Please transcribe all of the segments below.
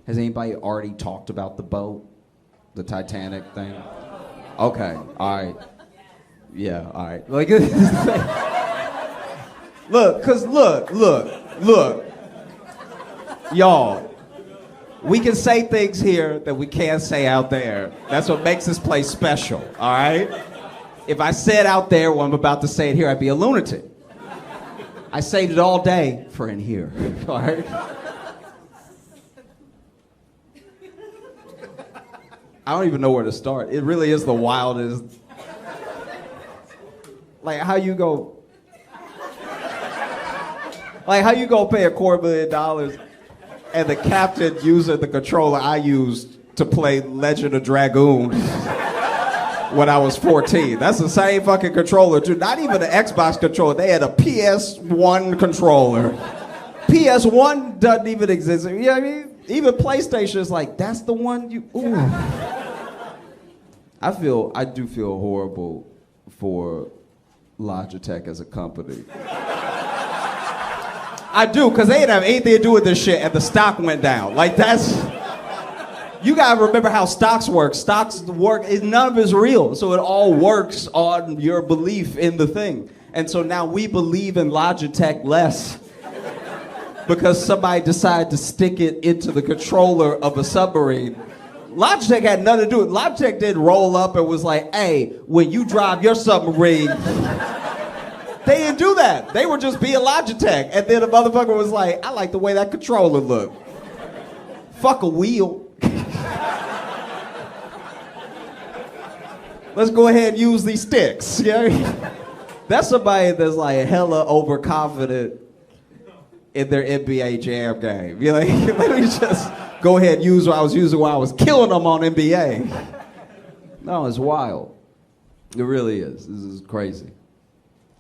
Has anybody already talked about the boat? The Titanic thing? Okay, all right. Yeah, all right. Like, look. Y'all, we can say things here that we can't say out there. That's what makes this place special, all right? If I said out there what I'm about to say it here, I'd be a lunatic. I saved it all day for in here, all right? I don't even know where to start. It really is the wildest. Like, how you go pay $250,000 and the captain using the controller I used to play Legend of Dragoon when I was 14. That's the same fucking controller, too. Not even an Xbox controller. They had a PS1 controller. PS1 doesn't even exist. You know what I mean? Even PlayStation is like, that's the one you... Ooh. I do feel horrible for Logitech as a company. I do, because they didn't have anything to do with this shit, and the stock went down. Like, that's... You gotta remember how stocks work. Stocks work, none of it's real, so it all works on your belief in the thing. And so now we believe in Logitech less because somebody decided to stick it into the controller of a submarine. Logitech had nothing to do with it. Logitech didn't roll up and was like, hey, when you drive your submarine... They didn't do that. They were just being Logitech. And then the motherfucker was like, I like the way that controller looked. Fuck a wheel. Let's go ahead and use these sticks. Yeah? That's somebody that's like hella overconfident in their NBA Jam game. You're like, let me just go ahead and use what I was using while I was killing them on NBA. No, it's wild. It really is. This is crazy.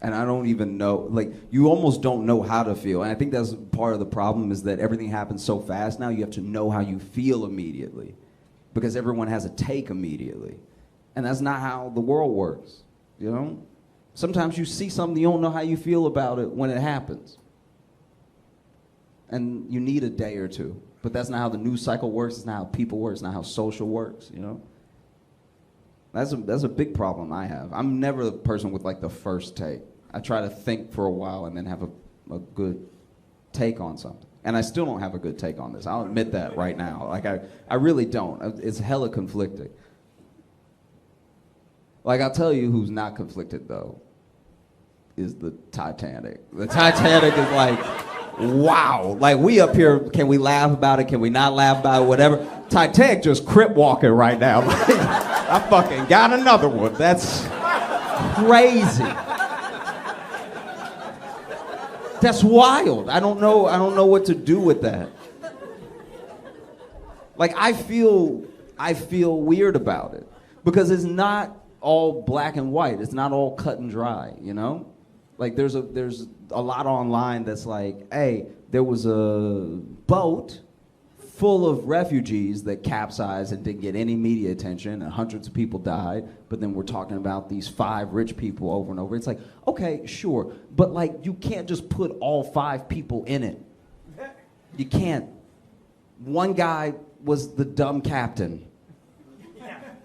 And I don't even know, like, you almost don't know how to feel. And I think that's part of the problem is that everything happens so fast now, you have to know how you feel immediately. Because everyone has a take immediately. And that's not how the world works, you know? Sometimes you see something, you don't know how you feel about it when it happens. And you need a day or two. But that's not how the news cycle works, it's not how people work, it's not how social works, you know? That's a big problem I have. I'm never the person with, like, the first take. I try to think for a while and then have a good take on something. And I still don't have a good take on this. I'll admit that right now. Like, I really don't. It's hella conflicting. Like, I'll tell you who's not conflicted, though, is the Titanic. The Titanic is like, wow. Like, we up here, can we laugh about it? Can we not laugh about it? Whatever. Titanic just crip walking right now. Like, I fucking got another one. That's crazy. That's wild. I don't know what to do with that. Like, I feel weird about it because it's not all black and white. It's not all cut and dry, you know? Like, there's a lot online that's like, hey, there was a boat full of refugees that capsized and didn't get any media attention and hundreds of people died, but then we're talking about these 5 rich people over and over. It's like, okay, sure, but like you can't just put all 5 people in it. You can't. One guy was the dumb captain.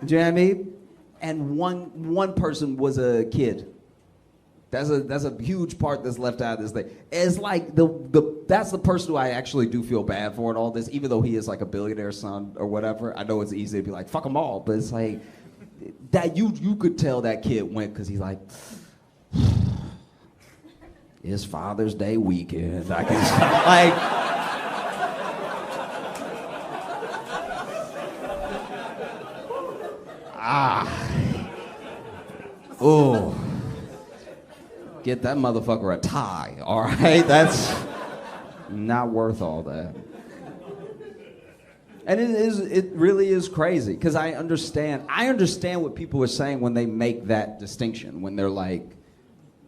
Do you know what I mean? And one person was a kid. That's a huge part that's left out of this thing. It's like that's the person who I actually do feel bad for in all this, even though he is like a billionaire son or whatever. I know it's easy to be like, fuck them all, but it's like that you could tell that kid went because he's like, it's Father's Day weekend. I can like. Oh. Get that motherfucker a tie, all right? That's not worth all that. And it really is crazy, because I understand what people are saying when they make that distinction, when they're like,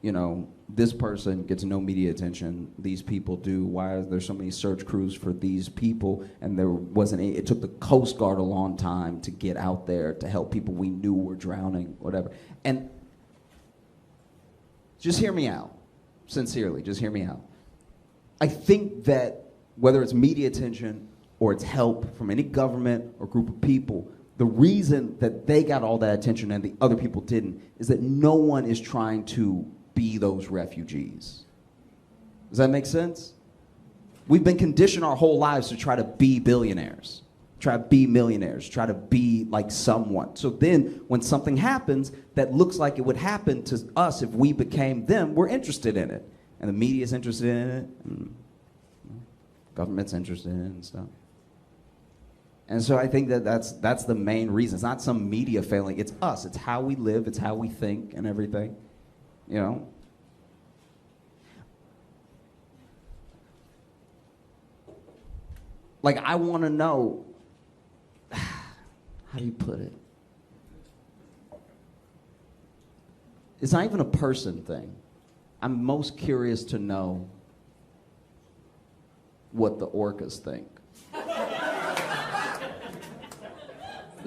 you know, this person gets no media attention, these people do, why are there so many search crews for these people, and there wasn't any, it took the Coast Guard a long time to get out there to help people we knew were drowning, whatever. And just hear me out, sincerely, just hear me out. I think that whether it's media attention or it's help from any government or group of people, the reason that they got all that attention and the other people didn't is that no one is trying to be those refugees. Does that make sense? We've been conditioned our whole lives to try to be billionaires, try to be millionaires, try to be like someone. So then when something happens that looks like it would happen to us if we became them, we're interested in it. And the media's interested in it, and government's interested in it and stuff. And so I think that that's the main reason. It's not some media failing. It's us. It's how we live. It's how we think and everything. You know? Like, I want to know, how do you put it? It's not even a person thing. I'm most curious to know what the orcas think.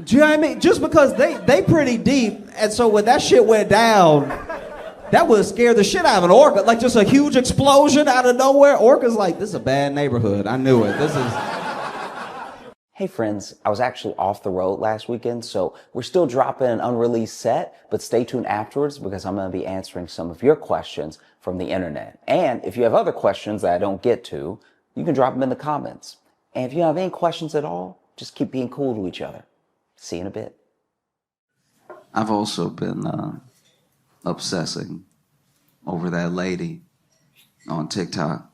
Do you know what I mean? Just because they pretty deep, and so when that shit went down, that would scare the shit out of an orca. Like just a huge explosion out of nowhere. Orca's like, this is a bad neighborhood. I knew it. This is... Hey friends, I was actually off the road last weekend, so we're still dropping an unreleased set, but stay tuned afterwards because I'm going to be answering some of your questions from the internet. And if you have other questions that I don't get to, you can drop them in the comments. And if you have any questions at all, just keep being cool to each other. See you in a bit. I've also been obsessing over that lady on TikTok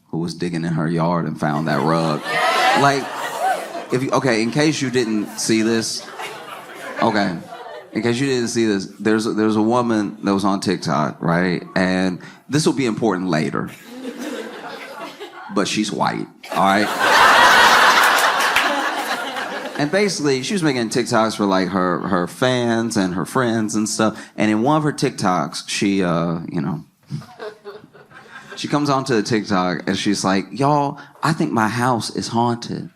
who was digging in her yard and found that rug. Like, okay, in case you didn't see this, there's a woman that was on TikTok, right? And this will be important later, but she's white, all right? And basically, she was making TikToks for like her fans and her friends and stuff. And in one of her TikToks, she, she comes onto the TikTok and she's like, y'all, I think my house is haunted.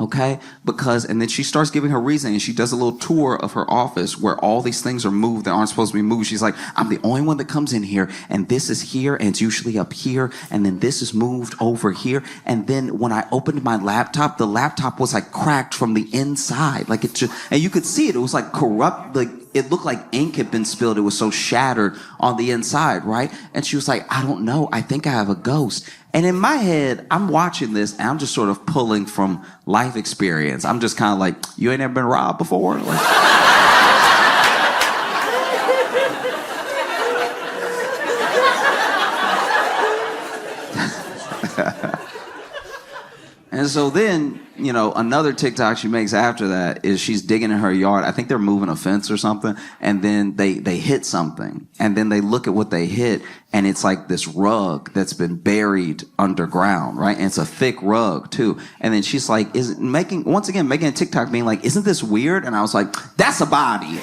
Okay? And then she starts giving her reasoning, and she does a little tour of her office where all these things are moved that aren't supposed to be moved. She's like, I'm the only one that comes in here, and this is here, and it's usually up here, and then this is moved over here. And then when I opened my laptop, the laptop was like cracked from the inside. Like it just, and you could see it. It was like corrupt, like it looked like ink had been spilled. It was so shattered on the inside, right? And she was like, I don't know. I think I have a ghost. And in my head, I'm watching this, and I'm just sort of pulling from life experience. I'm just kind of like, you ain't ever been robbed before? Like, and so then, another TikTok she makes after that is she's digging in her yard. I think they're moving a fence or something. And then they hit something. And then they look at what they hit. And it's like this rug that's been buried underground, right? And it's a thick rug too. And then she's like, making a TikTok being like, isn't this weird? And I was like, that's a body.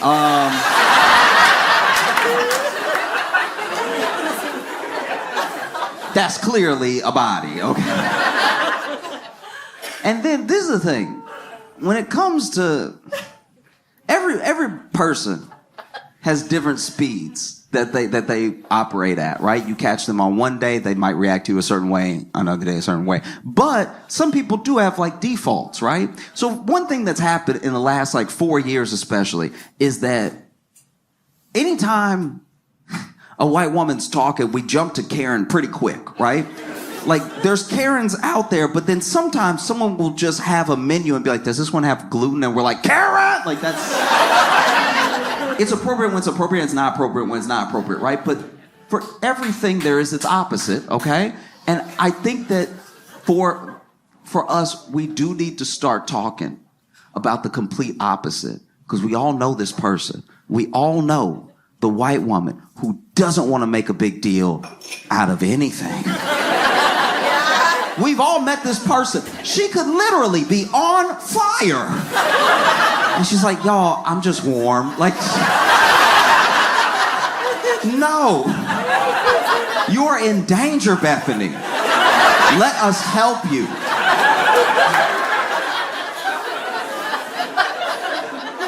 That's clearly a body, okay? And then this is the thing. When it comes to every person has different speeds that they operate at, right? You catch them on one day, they might react to you a certain way, another day a certain way. But some people do have like defaults, right? So one thing that's happened in the last like 4 years especially is that anytime a white woman's talking, we jump to Karen pretty quick, right? Like, there's Karens out there, but then sometimes someone will just have a menu and be like, does this one have gluten? And we're like, Karen! Like, that's... It's appropriate when it's appropriate, it's not appropriate when it's not appropriate, right? But for everything, there is its opposite, okay? And I think that for us, we do need to start talking about the complete opposite, because we all know this person. We all know the white woman who doesn't want to make a big deal out of anything. We've all met this person. She could literally be on fire. And she's like, y'all, I'm just warm. Like, no. You're in danger, Bethany. Let us help you.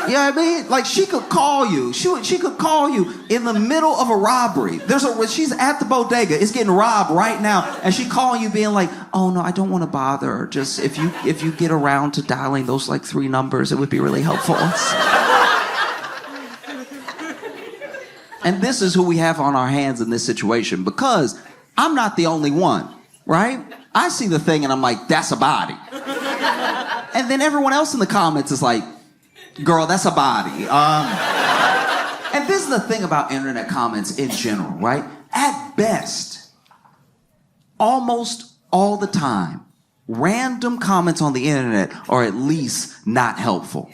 You know what I mean? Like, she could call you. She could call you in the middle of a robbery. She's at the bodega. It's getting robbed right now. And she calling you being like, oh, no, I don't want to bother. Just if you get around to dialing those, like, 3 numbers, it would be really helpful. And this is who we have on our hands in this situation, because I'm not the only one, right? I see the thing and I'm like, that's a body. And then everyone else in the comments is like, girl, that's a body. And this is the thing about internet comments in general, right? At best, almost all the time, random comments on the internet are at least not helpful.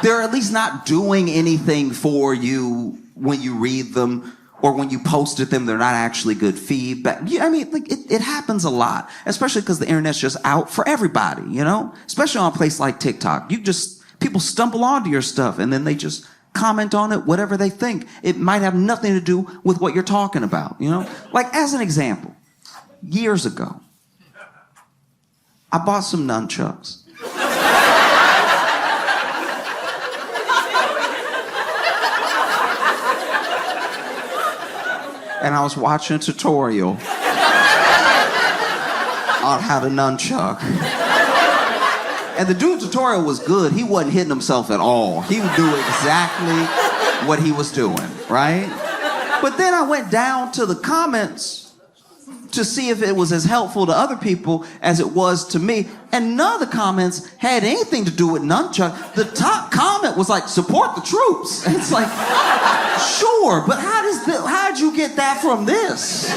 They're at least not doing anything for you when you read them, or when you posted them, they're not actually good feedback. Yeah, I mean, like, it happens a lot, especially because the internet's just out for everybody, you know? Especially on a place like TikTok. People stumble onto your stuff and then they just comment on it, whatever they think. It might have nothing to do with what you're talking about, you know? Like, as an example, years ago, I bought some nunchucks. And I was watching a tutorial on how to nunchuck. And the dude's tutorial was good. He wasn't hitting himself at all. He knew exactly what he was doing, right? But then I went down to the comments to see if it was as helpful to other people as it was to me. And none of the comments had anything to do with nunchuck. The top comment was like, support the troops. And it's like, sure, but how'd you get that from this?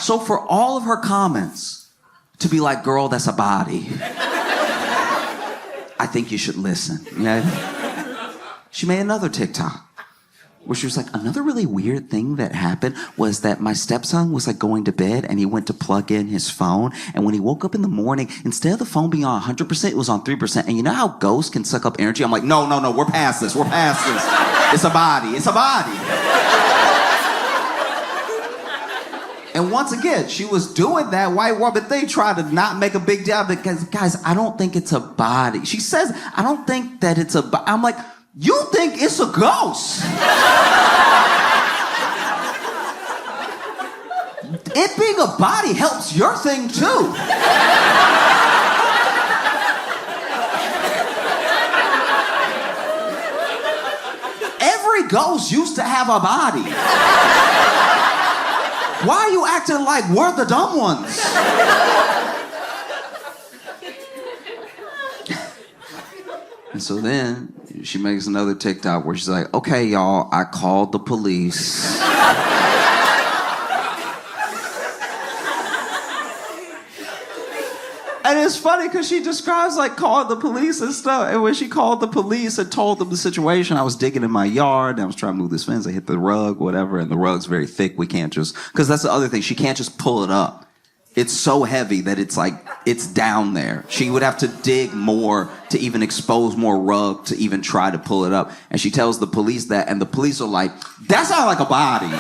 So for all of her comments to be like, girl, that's a body, I think you should listen. Yeah? She made another TikTok where she was like, another really weird thing that happened was that my stepson was like going to bed and he went to plug in his phone. And when he woke up in the morning, instead of the phone being on 100%, it was on 3%. And you know how ghosts can suck up energy? I'm like, no, we're past this. We're past this. It's a body. It's a body. And once again, she was doing that white woman thing, trying to not make a big deal because, guys, I don't think it's a body. She says, I don't think that it's a body. I'm like, you think it's a ghost. It being a body helps your thing too. Every ghost used to have a body. Why are you acting like we're the dumb ones? And so then she makes another TikTok where she's like, okay, y'all, I called the police. And it's funny because she describes like calling the police and stuff. And when she called the police and told them the situation, I was digging in my yard and I was trying to move this fence. I hit the rug, whatever, and the rug's very thick. We can't just, because that's the other thing. She can't just pull it up. It's so heavy that it's like, it's down there. She would have to dig more to even expose more rug to even try to pull it up. And she tells the police that, and the police are like, that's not like a body.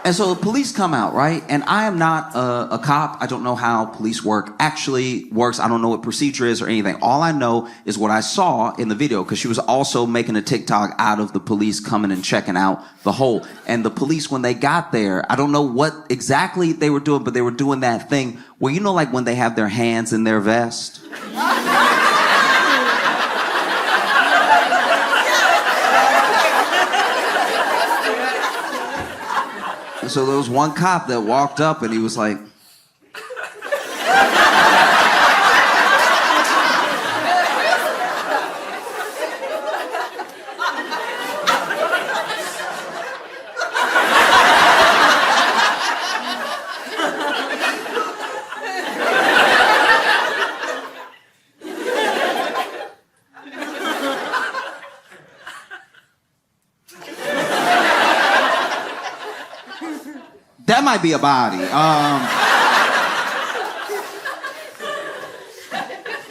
And so the police come out, right? And I am not a cop. I don't know how police work actually works. I don't know what procedure is or anything. All I know is what I saw in the video, because she was also making a TikTok out of the police coming and checking out the hole. And the police, when they got there, I don't know what exactly they were doing, but they were doing that thing where, you know, like when they have their hands in their vest? So there was one cop that walked up and he was like, that might be a body.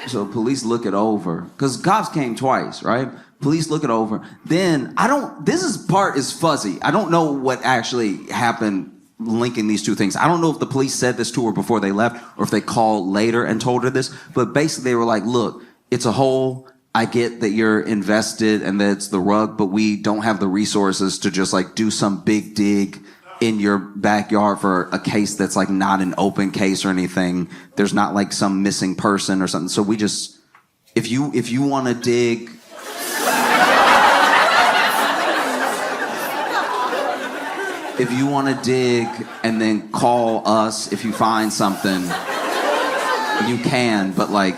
So police look it over, because cops came twice, right? Police look it over. Then part is fuzzy. I don't know what actually happened linking these two things. I don't know if the police said this to her before they left or if they called later and told her this, but basically they were like, look, it's a hole. I get that you're invested and that it's the rug, but we don't have the resources to just like do some big dig in your backyard for a case that's like not an open case or anything. There's not like some missing person or something. So we just, if you want to dig, if you want to dig and then call us if you find something, you can, but like,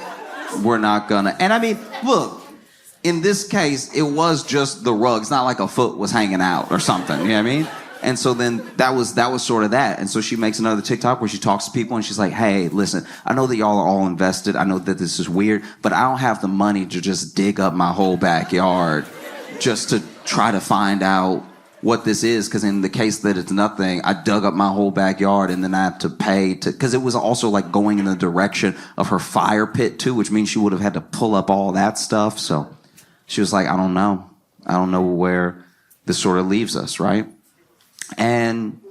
we're not gonna. And I mean, look, in this case, it was just the rug. It's not like a foot was hanging out or something, you know what I mean? And so then that was sort of that. And so she makes another TikTok where she talks to people and she's like, hey, listen, I know that y'all are all invested. I know that this is weird, but I don't have the money to just dig up my whole backyard just to try to find out what this is, because in the case that it's nothing, I dug up my whole backyard and then I have to pay to, because it was also like going in the direction of her fire pit too, which means she would have had to pull up all that stuff. So she was like, I don't know where this sort of leaves us, right? And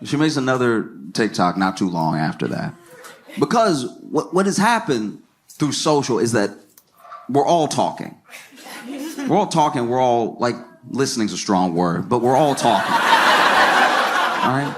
she makes another TikTok not too long after that, because what has happened through social is that we're all talking. We're all, like, listening's a strong word, but we're all talking. All right?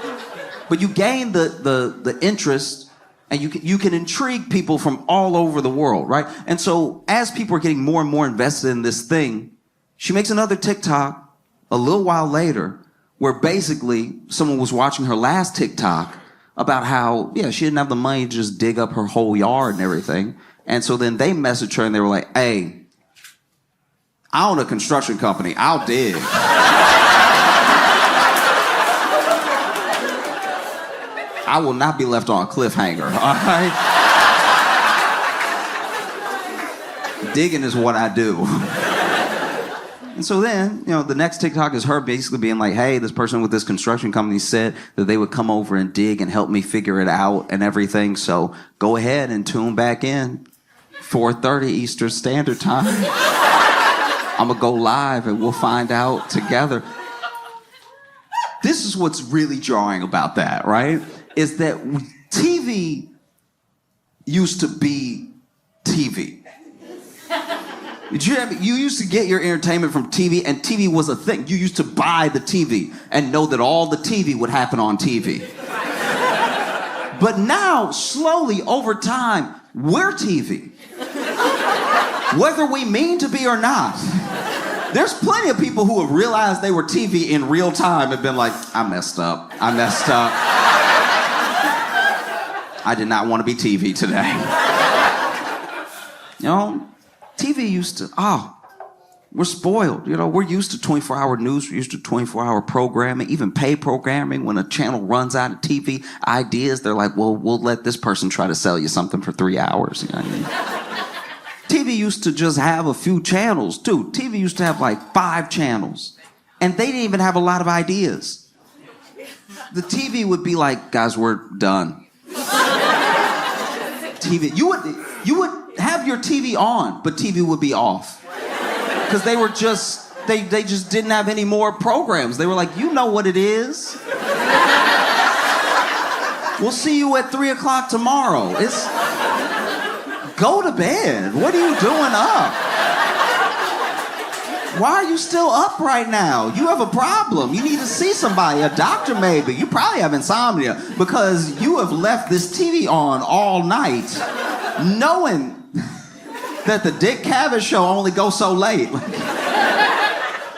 But you gain the interest, and you can intrigue people from all over the world, right? And so as people are getting more and more invested in this thing, she makes another TikTok a little while later where basically someone was watching her last TikTok about how, yeah, she didn't have the money to just dig up her whole yard and everything. And so then they messaged her and they were like, hey, I own a construction company. I'll dig. I will not be left on a cliffhanger, all right? Digging is what I do. And so then, the next TikTok is her basically being like, hey, this person with this construction company said that they would come over and dig and help me figure it out and everything. So go ahead and tune back in, 4:30 Eastern Standard Time. I'm gonna go live and we'll find out together. This is what's really jarring about that, right? Is that TV used to be TV. You used to get your entertainment from TV, and TV was a thing. You used to buy the TV and know that all the TV would happen on TV. But now, slowly, over time, we're TV. Whether we mean to be or not. There's plenty of people who have realized they were TV in real time and been like, I messed up. I did not want to be TV today. TV used to, we're spoiled. We're used to 24-hour news. We're used to 24-hour programming, even paid programming. When a channel runs out of TV ideas, they're like, well, we'll let this person try to sell you something for 3 hours. You know what I mean? TV used to just have a few channels, too. TV used to have like 5 channels. And they didn't even have a lot of ideas. The TV would be like, guys, we're done. TV. You would have your TV on, but TV would be off. Because they were just, they just didn't have any more programs. They were like, you know what it is. We'll see you at 3 o'clock tomorrow. Go to bed. What are you doing up? Why are you still up right now? You have a problem. You need to see somebody, a doctor maybe. You probably have insomnia because you have left this TV on all night knowing that the Dick Cavett show only goes so late.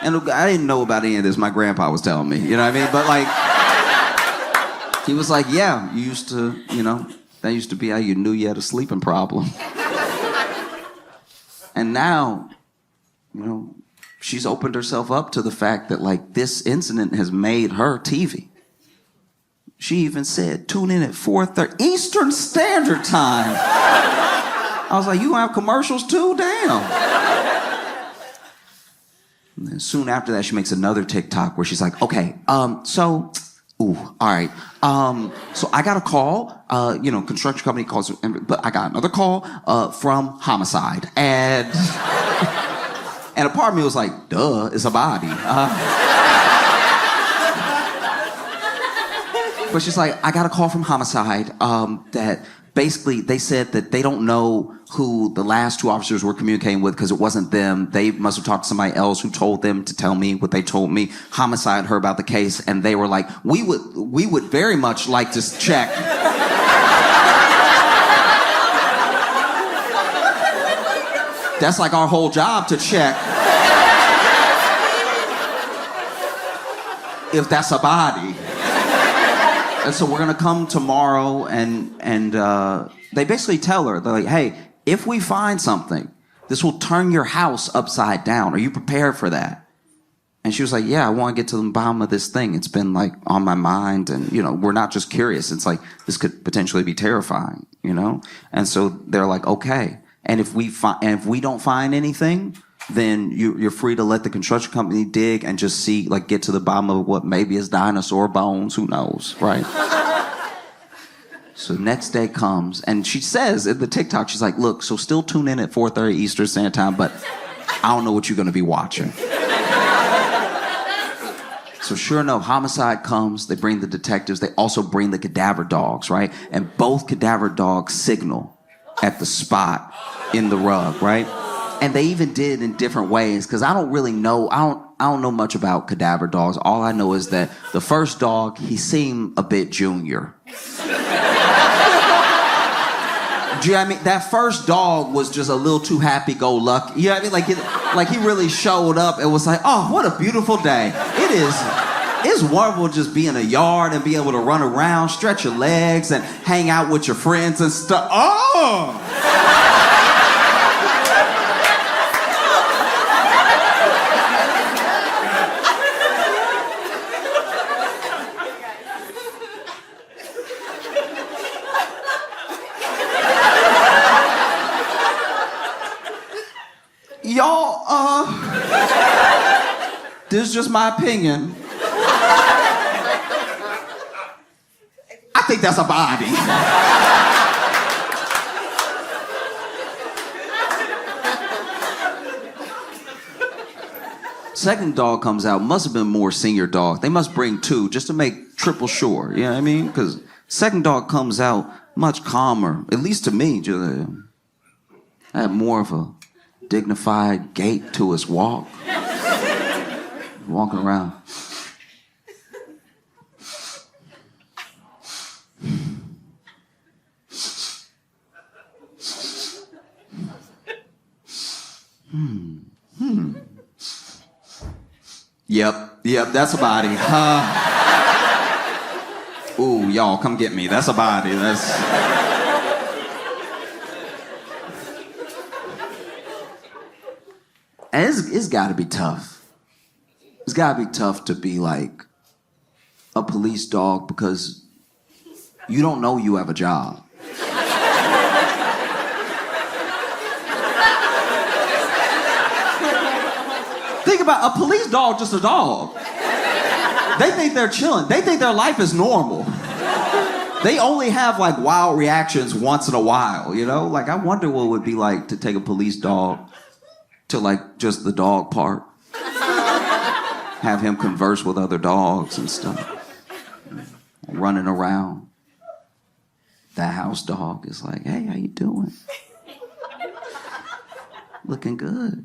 And I didn't know about any of this. My grandpa was telling me, you know what I mean? But like, he was like, yeah, you used to, that used to be how you knew you had a sleeping problem. And now, she's opened herself up to the fact that, like, this incident has made her TV. She even said, tune in at 4:30 Eastern Standard Time. I was like, you have commercials too? Damn. And then soon after that, she makes another TikTok where she's like, okay, so Ooh, all right. So I got a call, construction company calls, but I got another call from homicide. And and a part of me was like, duh, it's a body. But she's like, I got a call from homicide that basically they said that they don't know who the last two officers were communicating with because it wasn't them. They must have talked to somebody else who told them to tell me what they told me. Homicide heard about the case and they were like, we would very much like to check. That's like our whole job to check if that's a body. And so we're gonna come tomorrow and they basically tell her, they're like, hey, if we find something, this will turn your house upside down. Are you prepared for that? And she was like, yeah, I want to get to the bottom of this thing. It's been like on my mind and, we're not just curious. It's like, this could potentially be terrifying, And so they're like, okay. And if we don't find anything, then you're free to let the construction company dig and just see, like, get to the bottom of what maybe is dinosaur bones. Who knows, right? So next day comes, and she says in the TikTok, she's like, look, so still tune in at 4:30 Eastern Standard Time, but I don't know what you're going to be watching. So sure enough, homicide comes. They bring the detectives. They also bring the cadaver dogs, right? And both cadaver dogs signal at the spot in the rug, right? And they even did in different ways, because I don't really know, I don't know much about cadaver dogs. All I know is that the first dog, he seemed a bit junior. Do you know what I mean? That first dog was just a little too happy-go-lucky. You know what I mean? Like he really showed up and was like, oh, what a beautiful day. It's wonderful to just be in a yard and be able to run around, stretch your legs, and hang out with your friends and stuff. Oh! Y'all, this is just my opinion. I think that's a body. Second dog comes out, must have been more senior dog. They must bring two just to make triple sure, you know what I mean? Because second dog comes out much calmer, at least to me. I had more of a dignified gait to his walk. Walking around. Yep, that's a body. Ooh, y'all, come get me. That's a body. And it's got to be tough. It's got to be tough to be like a police dog because you don't know you have a job. Think about a police dog, just a dog. They think they're chilling. They think their life is normal. They only have like wild reactions once in a while, Like I wonder what it would be like to take a police dog to like just the dog park. Have him converse with other dogs and stuff. Running around. That house dog is like, hey, how you doing? Looking good,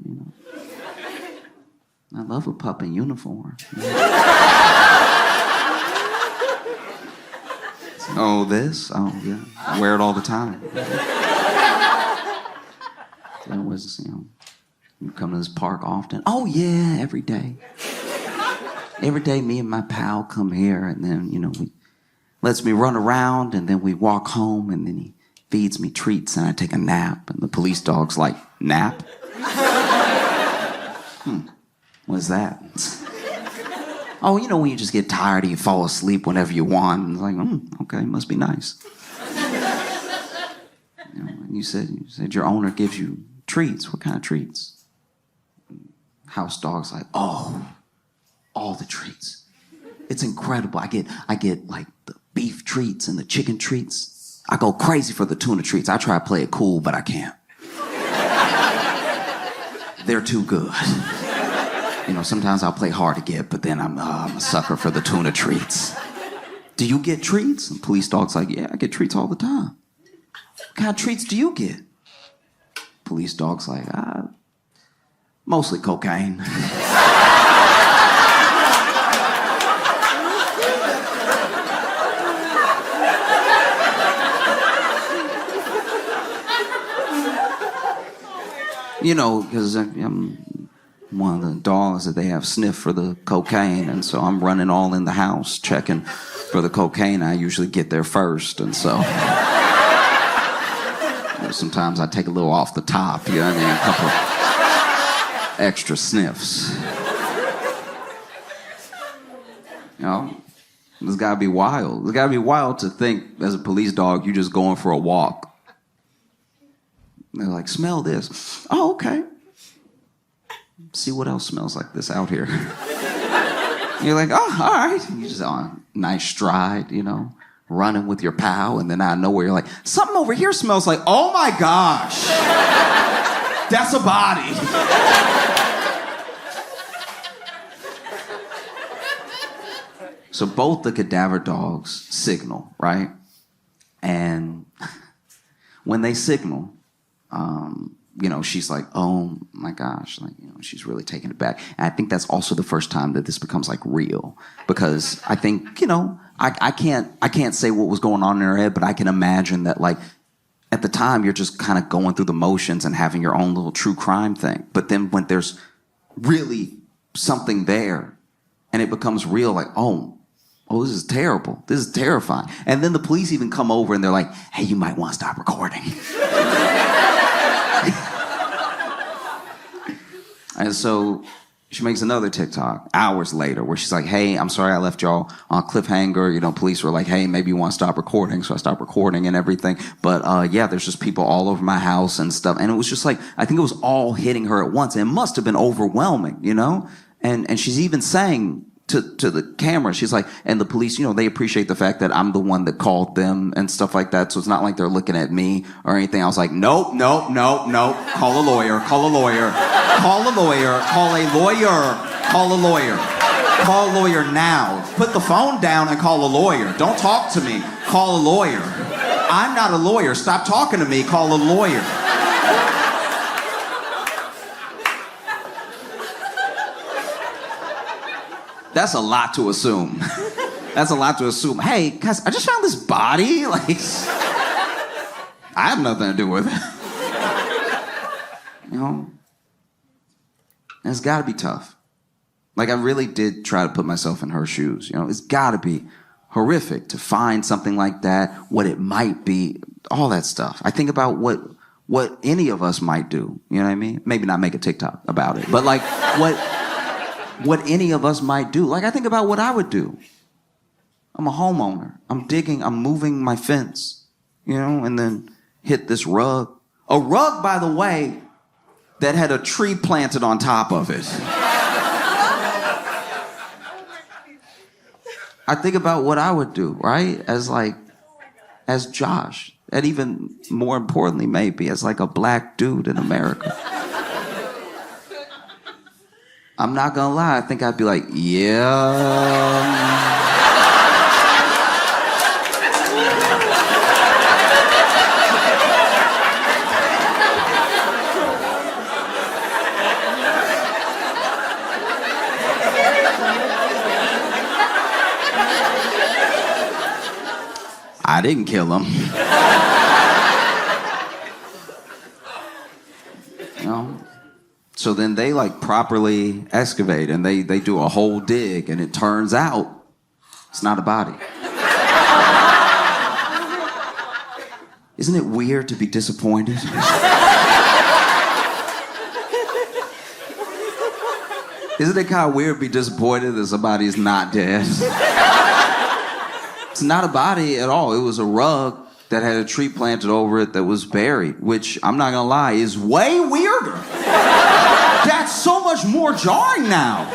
I love a pup in uniform. Oh, this? Oh, yeah. I wear it all the time. You come to this park often? Oh, yeah, every day. Every day, me and my pal come here, and then, he lets me run around, and then we walk home, and then he feeds me treats, and I take a nap, and the police dog's like, nap? What's that? Oh, when you just get tired and you fall asleep whenever you want. And it's like, okay, must be nice. You said your owner gives you treats. What kind of treats? House dog's like, oh, all the treats. It's incredible. I get like the beef treats and the chicken treats. I go crazy for the tuna treats. I try to play it cool, but I can't. They're too good. You know, sometimes I'll play hard to get, but then I'm a sucker for the tuna treats. Do you get treats? And police dog's like, yeah, I get treats all the time. What kind of treats do you get? Police dog's like, mostly cocaine. You know, because I'm one of the dogs that they have sniffed for the cocaine, and so I'm running all in the house checking for the cocaine. I usually get there first, and so you know, sometimes I take a little off the top, you know what I mean? A couple extra sniffs. You know, it's gotta be wild. It's gotta be wild to think as a police dog, you're just going for a walk. They're like, smell this. Oh, okay. See what else smells like this out here. You're like, oh, all right. You just on nice stride, you know, running with your pal, and then out of nowhere you're like, something over here smells like, oh my gosh, that's a body. So both the cadaver dogs signal, right? And when they signal, you know, she's like, oh my gosh, like, you know, she's really taking it back. And I think that's also the first time that this becomes like real, because I think, you know, I can't say what was going on in her head, but I can imagine that, like, at the time you're just kind of going through the motions and having your own little true crime thing. But then when there's really something there and it becomes real, like, oh, this is terrible. This is terrifying. And then the police even come over and they're like, hey, you might want to stop recording. And so she makes another TikTok hours later where she's like, hey, I'm sorry I left y'all on cliffhanger. You know, police were like, hey, maybe you want to stop recording. So I stopped recording and everything. But yeah, there's just people all over my house and stuff. And it was just like, I think it was all hitting her at once. And it must have been overwhelming, you know? And she's even saying to the camera, she's like, and the police, you know, they appreciate the fact that I'm the one that called them and stuff like that. So it's not like they're looking at me or anything. I was like, nope. Call a lawyer. Call a lawyer. Call a lawyer. Call a lawyer. Call a lawyer. Call a lawyer now. Put the phone down and call a lawyer. Don't talk to me. Call a lawyer. I'm not a lawyer. Stop talking to me. Call a lawyer. That's a lot to assume. That's a lot to assume. Hey, guys, I just found this body. Like, I have nothing to do with it. You know? And it's got to be tough. Like, I really did try to put myself in her shoes. You know, it's got to be horrific to find something like that, what it might be, all that stuff. I think about what any of us might do. You know what I mean? Maybe not make a TikTok about it, but like what any of us might do. Like, I think about what I would do. I'm a homeowner. I'm digging, I'm moving my fence, you know, and then hit this rug. A rug, by the way, that had a tree planted on top of it. I think about what I would do, right? As Josh. And even more importantly, maybe, as like a black dude in America. I'm not gonna lie, I think I'd be like, yeah. I didn't kill him. You know? So then they like properly excavate and they do a whole dig, and it turns out it's not a body. Isn't it weird to be disappointed? Isn't it kind of weird to be disappointed that somebody's not dead? It's not a body at all. It was a rug that had a tree planted over it that was buried, which, I'm not gonna lie, is way weirder. That's so much more jarring now.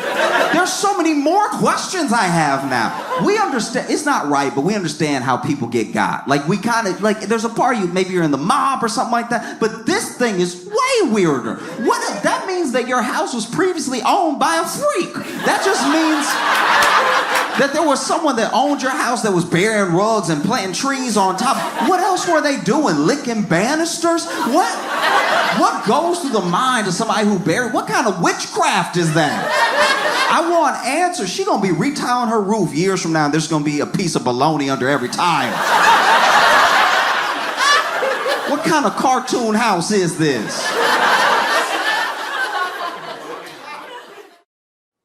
There's so many more questions I have now. We understand, it's not right, but we understand how people get got. Like, we kind of, like, there's a part of you, maybe you're in the mob or something like that, but this thing is way weirder. That means that your house was previously owned by a freak. That just means that there was someone that owned your house that was burying rugs and planting trees on top. What else were they doing? Licking banisters? What goes through the mind of somebody who buried? What kind of witchcraft is that? I want answers. She gonna be retiling her roof years from now, and there's gonna be a piece of bologna under every tile. What kind of cartoon house is this?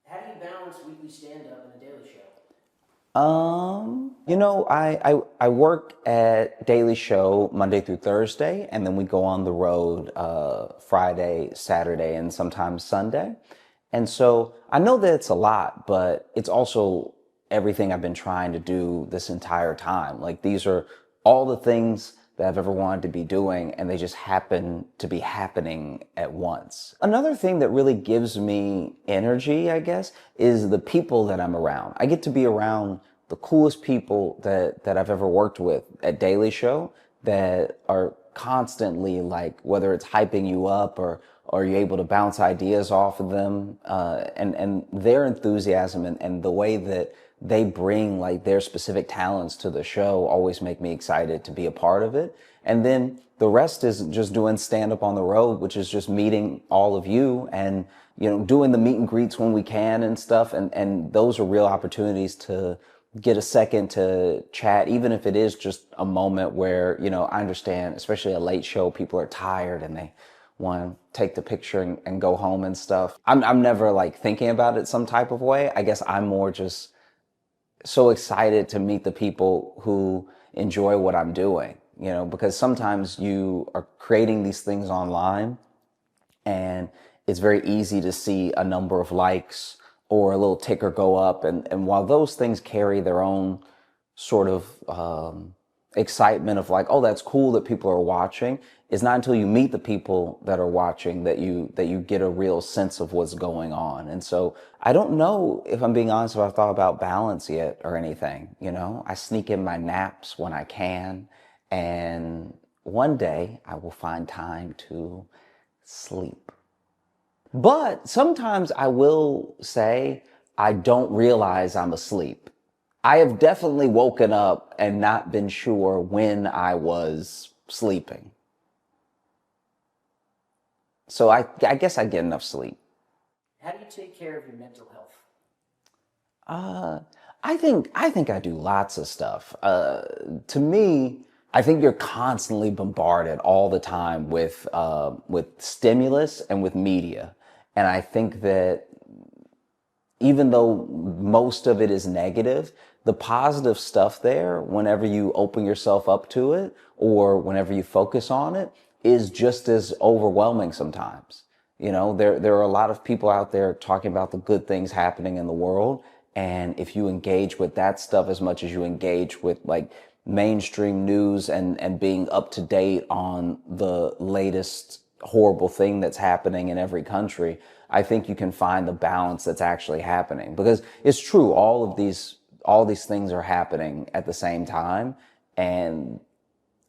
How do you balance weekly stand-up and a daily show? I work at Daily Show Monday through Thursday, and then we go on the road Friday, Saturday, and sometimes Sunday. And so I know that it's a lot, but it's also everything I've been trying to do this entire time. Like, these are all the things that I've ever wanted to be doing, and they just happen to be happening at once. Another thing that really gives me energy, I guess, is the people that I'm around. I get to be around the coolest people that I've ever worked with at Daily Show, that are constantly, like, whether it's hyping you up or you're able to bounce ideas off of them, and their enthusiasm and the way that they bring, like, their specific talents to the show always make me excited to be a part of it. And then the rest is just doing stand-up on the road, which is just meeting all of you and, doing the meet and greets when we can and stuff. And those are real opportunities to get a second to chat, even if it is just a moment where, I understand, especially a late show, people are tired and they want to take the picture and go home and stuff. I'm never, like, thinking about it some type of way. I guess I'm more just so excited to meet the people who enjoy what I'm doing, because sometimes you are creating these things online and it's very easy to see a number of likes or a little ticker go up. And while those things carry their own sort of excitement of, like, oh, that's cool that people are watching, it's not until you meet the people that are watching that you get a real sense of what's going on. And so I don't know, if I'm being honest, if I've thought about balance yet or anything. I sneak in my naps when I can, and one day I will find time to sleep. But sometimes I will say I don't realize I'm asleep. I have definitely woken up and not been sure when I was sleeping. So I guess I get enough sleep. How do you take care of your mental health? I think I do lots of stuff. To me, I think you're constantly bombarded all the time with stimulus and with media. And I think that even though most of it is negative, the positive stuff there, whenever you open yourself up to it or whenever you focus on it, is just as overwhelming sometimes. There are a lot of people out there talking about the good things happening in the world. And if you engage with that stuff as much as you engage with, like, mainstream news and being up to date on the latest horrible thing that's happening in every country, I think you can find the balance that's actually happening. Because it's true, all these things are happening at the same time. And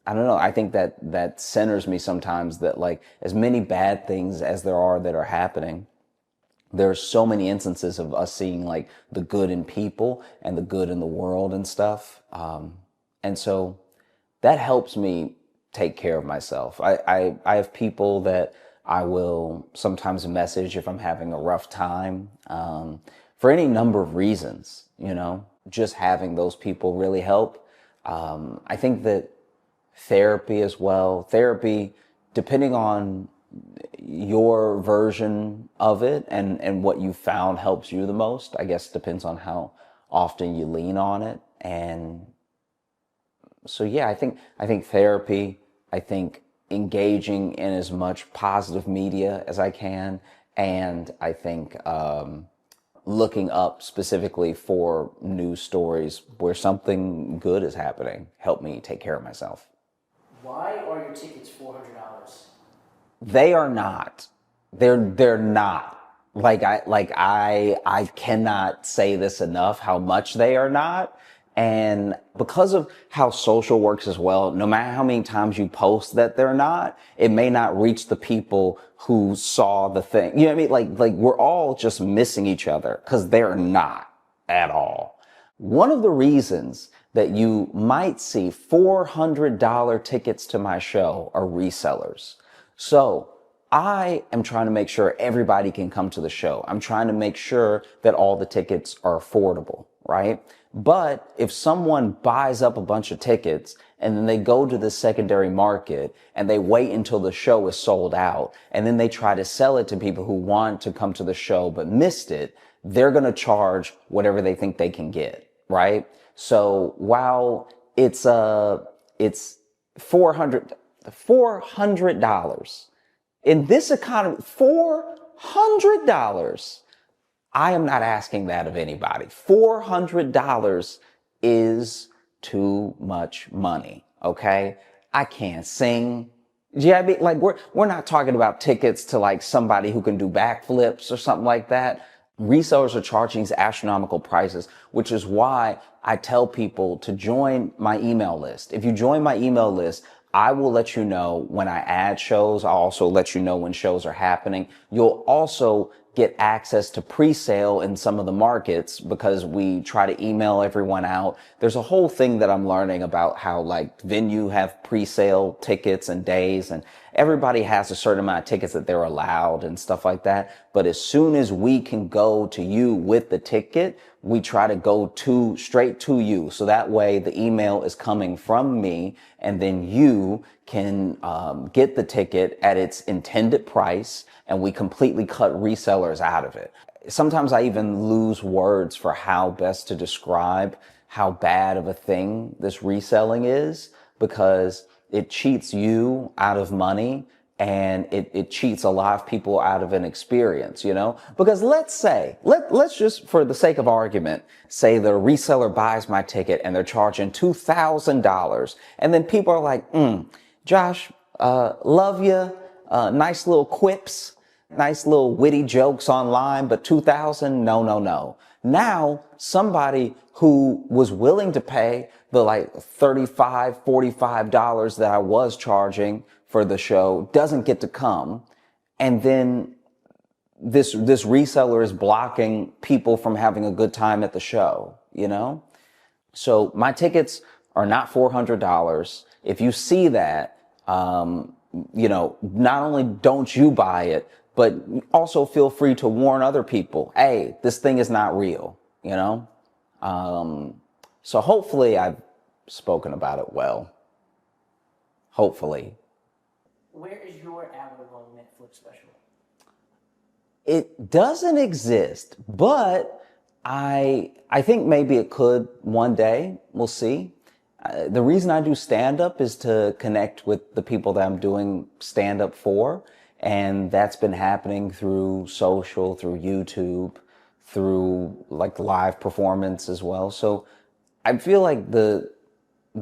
I don't know, I think that centers me sometimes, that, like, as many bad things as there are that are happening, there are so many instances of us seeing, like, the good in people and the good in the world and stuff. And so that helps me take care of myself. I have people that I will sometimes message if I'm having a rough time, for any number of reasons, just having those people really help. I think that therapy as well, depending on your version of it and what you found helps you the most, I guess depends on how often you lean on it. And so, yeah, I think therapy, I think engaging in as much positive media as I can, and I think looking up specifically for news stories where something good is happening help me take care of myself. Why are your tickets $400? They are not. They're not. I cannot say this enough how much they are not. And because of how social works as well, no matter how many times you post that they're not, it may not reach the people who saw the thing. You know what I mean? Like we're all just missing each other because they're not at all. One of the reasons that you might see $400 tickets to my show are resellers. So I am trying to make sure everybody can come to the show. I'm trying to make sure that all the tickets are affordable, right? But if someone buys up a bunch of tickets and then they go to the secondary market and they wait until the show is sold out and then they try to sell it to people who want to come to the show but missed it, they're going to charge whatever they think they can get, right? So while it's $400 in this economy, $400. I am not asking that of anybody. $400 is too much money, okay? I can't sing. Yeah, I mean, like we're not talking about tickets to like somebody who can do backflips or something like that. Resellers are charging these astronomical prices, which is why I tell people to join my email list. If you join my email list, I will let you know when I add shows. I'll also let you know when shows are happening. You'll also get access to pre-sale in some of the markets because we try to email everyone out. There's a whole thing that I'm learning about how like venue have pre-sale tickets and days, and everybody has a certain amount of tickets that they're allowed and stuff like that. But as soon as we can go to you with the ticket, we try to go straight to you. So that way the email is coming from me and then you can get the ticket at its intended price, and we completely cut resellers out of it. Sometimes I even lose words for how best to describe how bad of a thing this reselling is, because it cheats you out of money and it cheats a lot of people out of an experience, you know? Because let's just, for the sake of argument, say the reseller buys my ticket and they're charging $2,000. And then people are like, Josh, love you, nice little quips, nice little witty jokes online, but $2,000, no. Now, somebody who was willing to pay the like $35, $45 that I was charging for the show doesn't get to come. And then this reseller is blocking people from having a good time at the show, you know? So my tickets are not $400. If you see that, you know, not only don't you buy it, but also feel free to warn other people, hey, this thing is not real, you know? So hopefully I've spoken about it well. Hopefully. Where is your hour-long Netflix special? It doesn't exist, but I think maybe it could one day. We'll see. The reason I do stand-up is to connect with the people that I'm doing stand-up for. And that's been happening through social, through YouTube, through like live performance as well. So I feel like the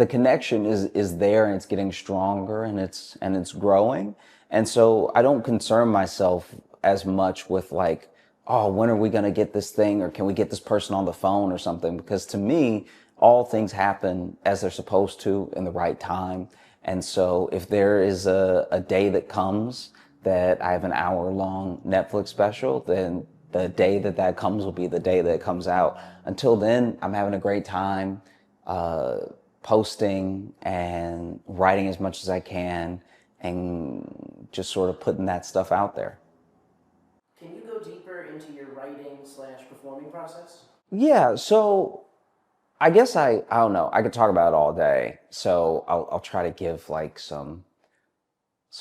connection is there, and it's getting stronger, and it's growing. And so I don't concern myself as much with like, oh, when are we going to get this thing, or can we get this person on the phone or something? Because to me, all things happen as they're supposed to in the right time. And so if there is a day that comes that I have an hour-long Netflix special, then the day that comes will be the day that it comes out. Until then, I'm having a great time posting and writing as much as I can and just sort of putting that stuff out there. Can you go deeper into your writing/performing process? Yeah, so I guess I don't know. I could talk about it all day. So I'll try to give like some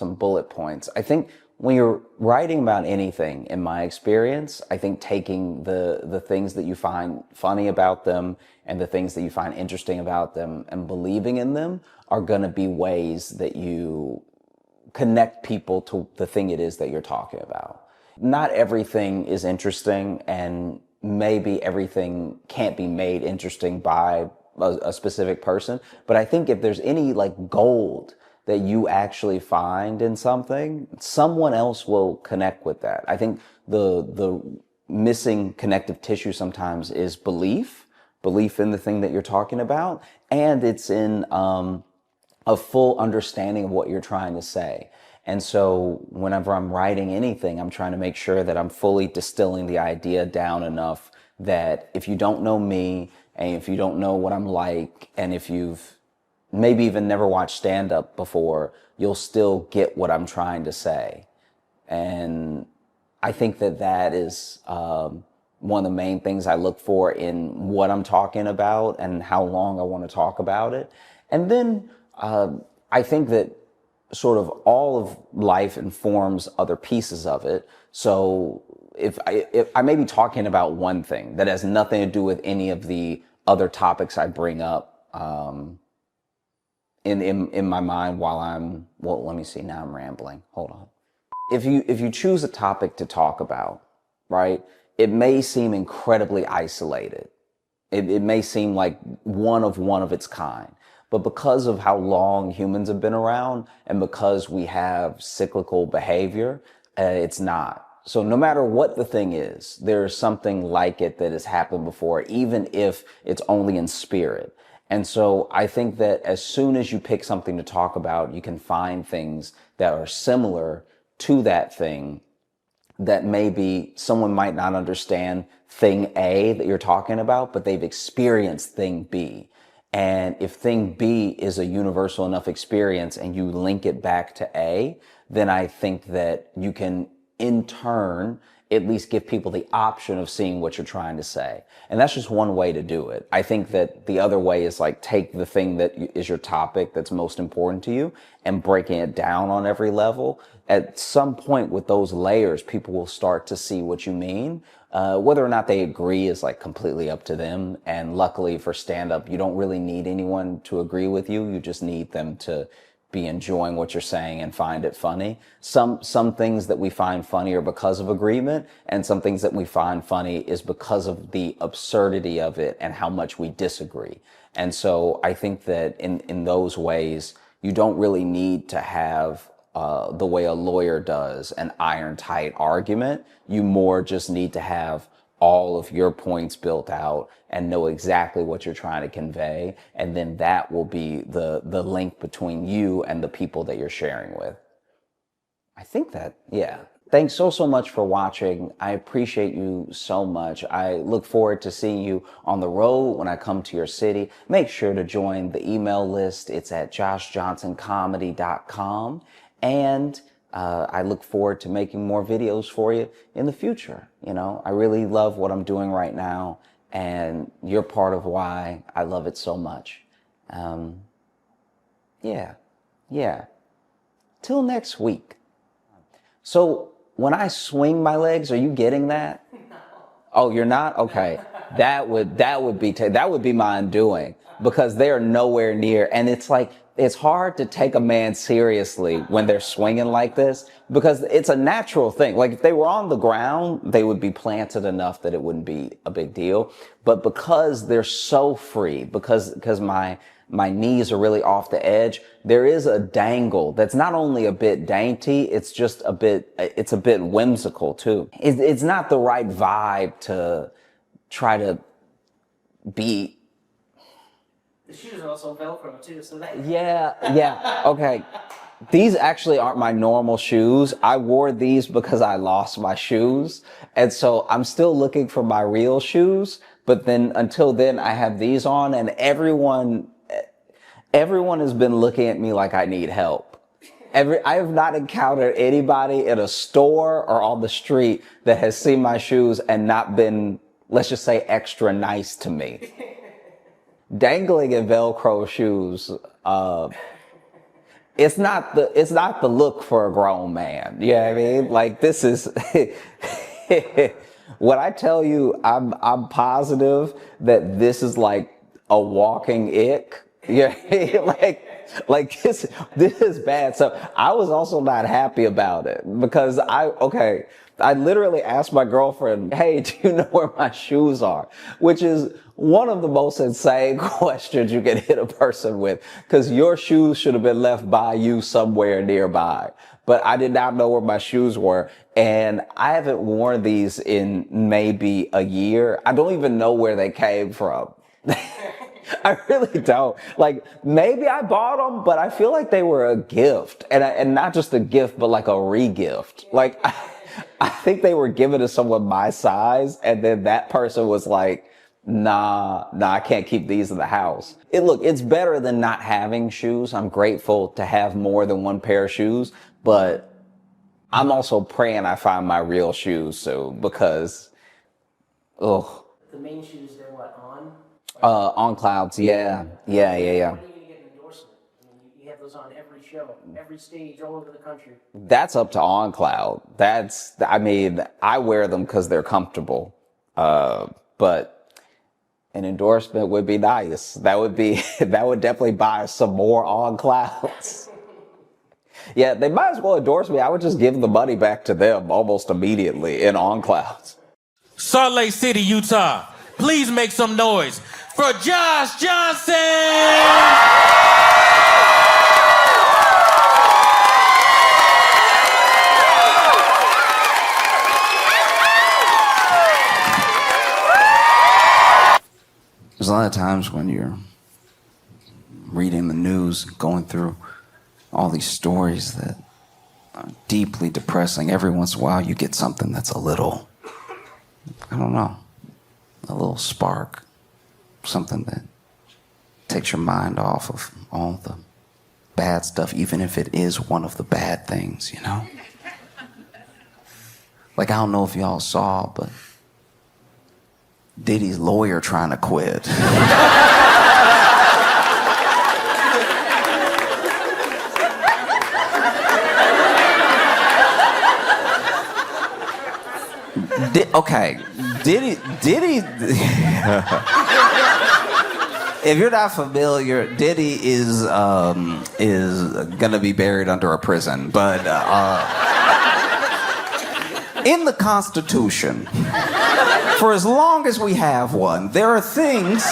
bullet points. I think when you're writing about anything, in my experience, I think taking the things that you find funny about them and the things that you find interesting about them and believing in them are going to be ways that you connect people to the thing it is that you're talking about. Not everything is interesting, and maybe everything can't be made interesting by a specific person. But I think if there's any like gold that you actually find in something, someone else will connect with that. I think the missing connective tissue sometimes is belief in the thing that you're talking about, and it's in a full understanding of what you're trying to say. And so whenever I'm writing anything, I'm trying to make sure that I'm fully distilling the idea down enough that if you don't know me, and if you don't know what I'm like, and if you've maybe even never watched stand-up before, you'll still get what I'm trying to say. And I think that is one of the main things I look for in what I'm talking about and how long I want to talk about it. And then I think that sort of all of life informs other pieces of it. So if I may be talking about one thing that has nothing to do with any of the other topics I bring up in my mind while let me see, now I'm rambling. Hold on. If you choose a topic to talk about, right, it may seem incredibly isolated. It may seem like one of its kind. But because of how long humans have been around and because we have cyclical behavior, it's not. So no matter what the thing is, there's something like it that has happened before, even if it's only in spirit. And so I think that as soon as you pick something to talk about, you can find things that are similar to that thing that maybe someone might not understand thing A that you're talking about, but they've experienced thing B. And if thing B is a universal enough experience and you link it back to A, then I think that you can in turn at least give people the option of seeing what you're trying to say. And that's just one way to do it. I think that the other way is like take the thing that is your topic that's most important to you and breaking it down on every level. At some point with those layers, people will start to see what you mean. Whether or not they agree is like completely up to them. And luckily for stand-up, you don't really need anyone to agree with you. You just need them to be enjoying what you're saying and find it funny. Some things that we find funny are because of agreement, and some things that we find funny is because of the absurdity of it and how much we disagree. And so I think that in those ways, you don't really need to have the way a lawyer does an iron tight argument. You more just need to have all of your points built out and know exactly what you're trying to convey. And then that will be the link between you and the people that you're sharing with. I think that, yeah. Thanks so much for watching. I appreciate you so much. I look forward to seeing you on the road when I come to your city. Make sure to join the email list. It's at joshjohnsoncomedy.com. And I look forward to making more videos for you in the future. You know, I really love what I'm doing right now, and you're part of why I love it so much. Yeah. Till next week. So when I swing my legs, are you getting that? No. Oh, you're not? Okay. That would be my undoing, because they are nowhere near. And it's like, it's hard to take a man seriously when they're swinging like this, because it's a natural thing. Like if they were on the ground, they would be planted enough that it wouldn't be a big deal. But because they're so free, because my knees are really off the edge, there is a dangle that's not only a bit dainty, it's a bit whimsical too. It's not the right vibe to try to be. The shoes are also Velcro too, so that... Yeah, okay. These actually aren't my normal shoes. I wore these because I lost my shoes. And so I'm still looking for my real shoes. But then until then, I have these on, and everyone has been looking at me like I need help. I have not encountered anybody in a store or on the street that has seen my shoes and not been, let's just say, extra nice to me. Dangling in Velcro shoes, it's not the look for a grown man. You know what I mean? Like, this is, when I tell you, I'm positive that this is like a walking ick. Yeah, like this is bad. So I was also not happy about it, because I literally asked my girlfriend, hey, do you know where my shoes are? Which is one of the most insane questions you can hit a person with, because your shoes should have been left by you somewhere nearby. But I did not know where my shoes were. And I haven't worn these in maybe a year. I don't even know where they came from. I really don't. Like, maybe I bought them, but I feel like they were a gift. And not just a gift, but like a re-gift. Like, I think they were given to someone my size, and then that person was like, nah, I can't keep these in the house. Look, it's better than not having shoes. I'm grateful to have more than one pair of shoes, but I'm also praying I find my real shoes soon, because, ugh. The main shoes, they're what, on? On clouds, yeah. When are you going to get an endorsement? I mean, you have those on every show, every stage, all over the country. That's up to On Cloud. I wear them because they're comfortable. But an endorsement would be nice. That would definitely buy some more On Clouds. Yeah, they might as well endorse me. I would just give the money back to them almost immediately in On Clouds. Salt Lake City, Utah. Please make some noise for Josh Johnson! There's a lot of times when you're reading the news, going through all these stories that are deeply depressing. Every once in a while you get something that's a little, I don't know, a little spark. Something that takes your mind off of all the bad stuff, even if it is one of the bad things, you know? Like, I don't know if y'all saw, but Diddy's lawyer trying to quit. Diddy. If you're not familiar, Diddy is gonna be buried under a prison, but in the Constitution, for as long as we have one, there are things.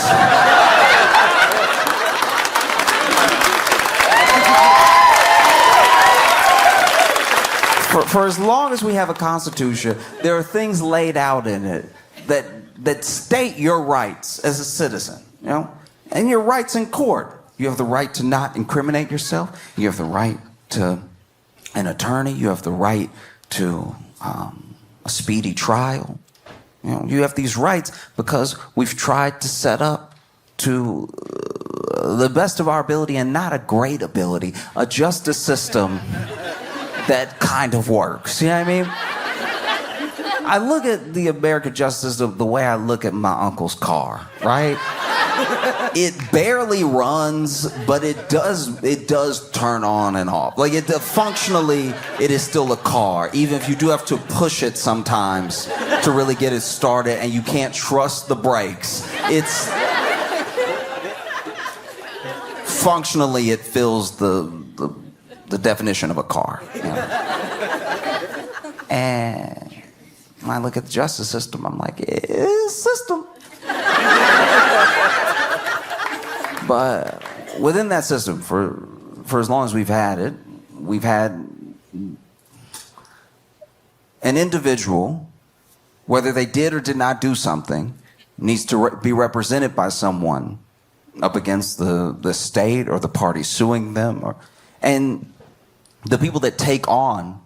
For as long as we have a Constitution, there are things laid out in it that state your rights as a citizen, you know, and your rights in court. You have the right to not incriminate yourself. You have the right to an attorney. You have the right to a speedy trial. You know, you have these rights because we've tried to set up to the best of our ability, and not a great ability, a justice system that kind of works. You know what I mean? I look at the American justice system the way I look at my uncle's car, right? It barely runs, but it does turn on and off. Like, functionally, it is still a car, even if you do have to push it sometimes to really get it started, and you can't trust the brakes. Functionally, it fills the definition of a car. You know? And when I look at the justice system, I'm like, it's a system. But within that system, for as long as we've had it, we've had an individual, whether they did or did not do something, needs to be represented by someone up against the state or the party suing them, and the people that take on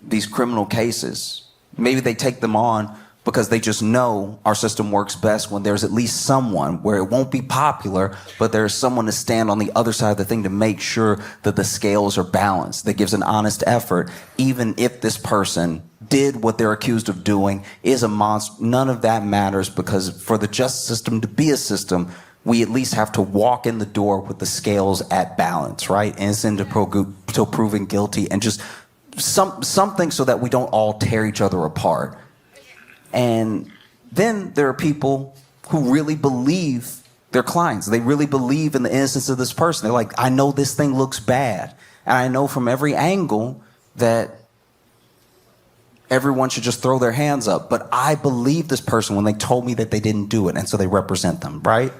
these criminal cases, maybe they take them on because they just know our system works best when there's at least someone where it won't be popular, but there's someone to stand on the other side of the thing to make sure that the scales are balanced, that gives an honest effort, even if this person did what they're accused of doing, is a monster. None of that matters, because for the justice system to be a system, we at least have to walk in the door with the scales at balance, right? Innocent until proven guilty, and just something so that we don't all tear each other apart. And then there are people who really believe their clients. They really believe in the innocence of this person. They're like, I know this thing looks bad, and I know from every angle that everyone should just throw their hands up. But I believe this person when they told me that they didn't do it, and so they represent them, right?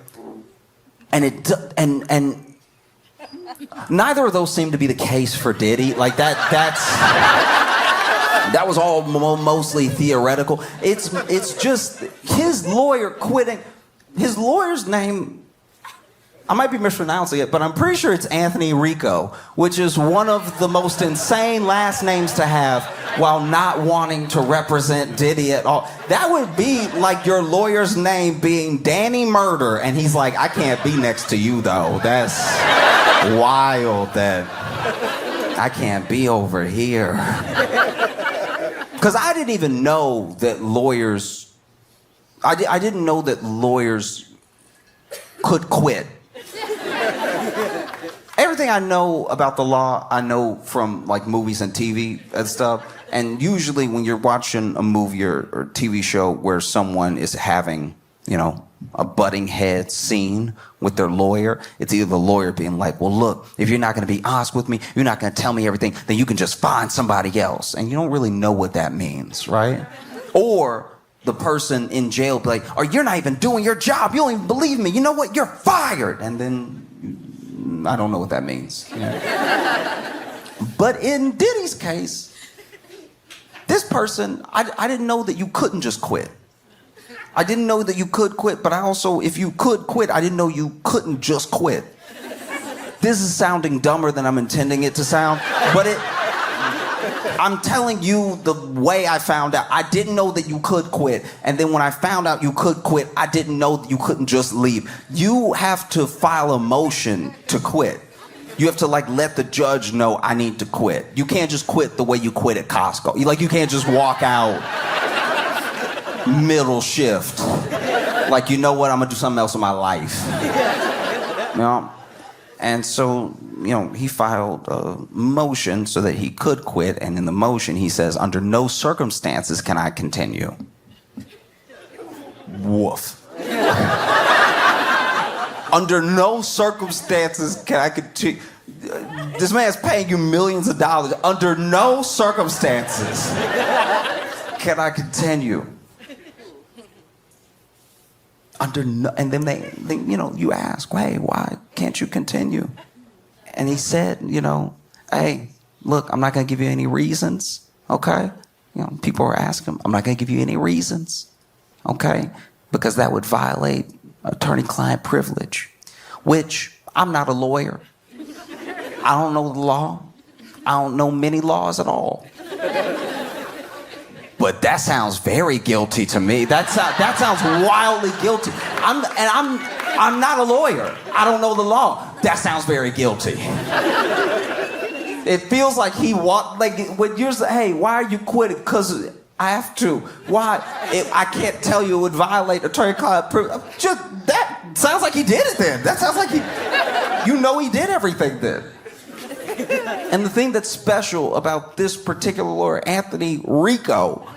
And neither of those seem to be the case for Diddy. Like that was all mostly theoretical. It's just his lawyer quitting. His lawyer's name, I might be mispronouncing it, but I'm pretty sure it's Anthony Rico, which is one of the most insane last names to have while not wanting to represent Diddy at all. That would be like your lawyer's name being Danny Murder, and he's like, I can't be next to you, though. That's wild that I can't be over here. Because I didn't even know that lawyers... I didn't know that lawyers could quit. Everything I know about the law, I know from like movies and TV and stuff. And usually when you're watching a movie or TV show where someone is having, you know, a butting head scene with their lawyer, it's either the lawyer being like, well, look, if you're not going to be honest with me, you're not going to tell me everything, then you can just find somebody else. And you don't really know what that means, right? Or the person in jail be like, or you're not even doing your job. You don't even believe me. You know what? You're fired. And then I don't know what that means. Yeah. But in Diddy's case, this person, I didn't know that you couldn't just quit. I didn't know that you could quit, but I also, if you could quit, I didn't know you couldn't just quit. This is sounding dumber than I'm intending it to sound, but I'm telling you the way I found out. I didn't know that you could quit. And then when I found out you could quit, I didn't know that you couldn't just leave. You have to file a motion to quit. You have to like let the judge know I need to quit. You can't just quit the way you quit at Costco. You can't just walk out middle shift. Like, you know what? I'm gonna do something else in my life. You know? And so, you know, he filed a motion so that he could quit. And in the motion, he says, under no circumstances can I continue. Woof. Under no circumstances can I continue. This man's paying you millions of dollars. Under no circumstances can I continue. And then they, you know, you ask, hey, why can't you continue? And he said, you know, hey, look, I'm not going to give you any reasons, okay? You know, people are asking, I'm not going to give you any reasons, okay? Because that would violate attorney-client privilege, which I'm not a lawyer. I don't know the law. I don't know many laws at all. But that sounds very guilty to me. That sounds wildly guilty. I'm not a lawyer. I don't know the law. That sounds very guilty. It feels like when you're saying, hey, why are you quitting? Because I have to. Why? I can't tell you it would violate attorney-client privilege. Just that sounds like he did it then. That sounds like you know he did everything then. And the thing that's special about this particular lawyer, Anthony Rico,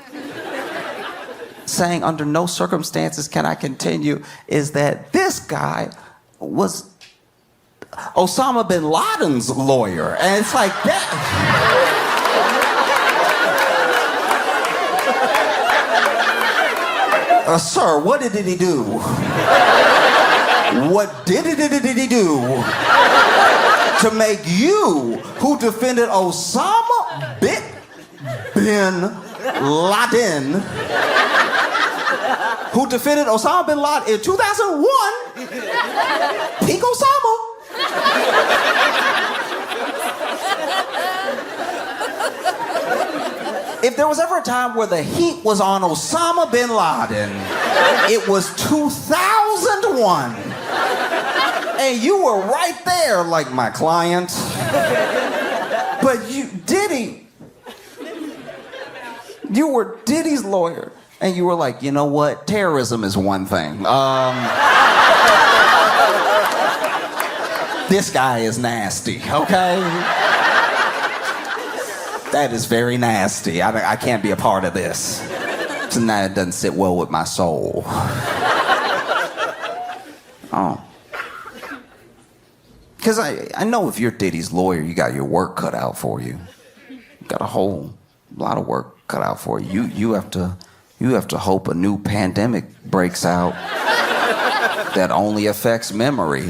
saying under no circumstances can I continue, is that this guy was Osama bin Laden's lawyer. And it's like that. Sir, what did he do? What did he do to make you, who defended Osama bin Laden, who defended Osama bin Laden in 2001, Pink Osama? If there was ever a time where the heat was on Osama bin Laden, it was 2001. And you were right there, like my client. But you were Diddy's lawyer. And you were like, you know what? Terrorism is one thing. This guy is nasty, okay? That is very nasty. I can't be a part of this. Tonight it doesn't sit well with my soul. Oh. Because I know if you're Diddy's lawyer, you got your work cut out for you. You got a whole lot of work cut out for you. You have to hope a new pandemic breaks out that only affects memory.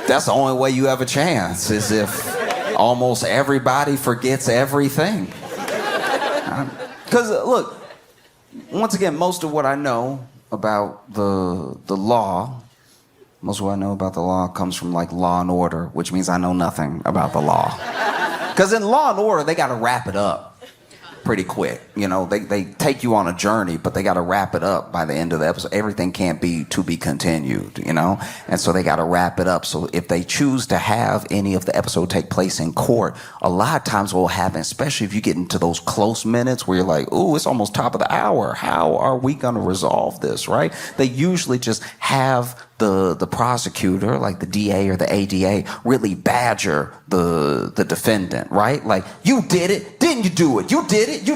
That's the only way you have a chance, is if almost everybody forgets everything. Because look, once again, most of what I know about the law, most of what I know about the law comes from like Law and Order, which means I know nothing about the law. Because in Law and Order, they got to wrap it up pretty quick. You know, they take you on a journey, but they got to wrap it up by the end of the episode. Everything can't be to be continued, you know? And so they got to wrap it up. So if they choose to have any of the episode take place in court, a lot of times what will happen, especially if you get into those close minutes where you're like, ooh, it's almost top of the hour. How are we going to resolve this, right? They usually just have the prosecutor, like the DA or the ADA, really badger the defendant, right? Like, you did it, didn't you do it? You did it,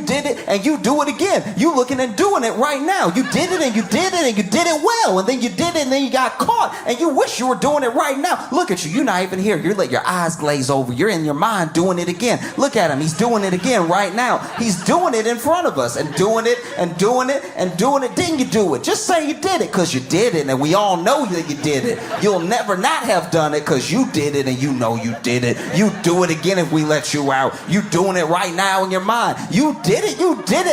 and you do it again. You looking and doing it right now. You did it, and you did it, and you did it well, and then you did it, and then you got caught, and you wish you were doing it right now. Look at you, you're not even here. You're letting your eyes glaze over. You're in your mind doing it again. Look at him, he's doing it again right now. He's doing it in front of us, and doing it, and doing it, and doing it. Didn't you do it? Just say you did it, because you did it, and we all know that you did it. You'll never not have done it because you did it and you know you did it. You do it again if we let you out. You doing it right now in your mind. You did it,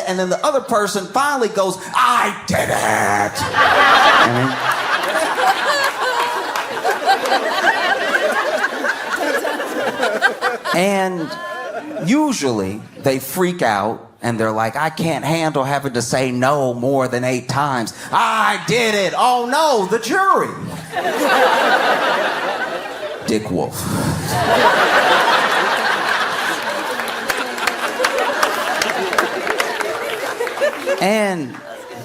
and then the other person finally goes, I did it. And usually they freak out and they're like, I can't handle having to say no more than 8 times. I did it. Oh no, the jury. Dick Wolf. And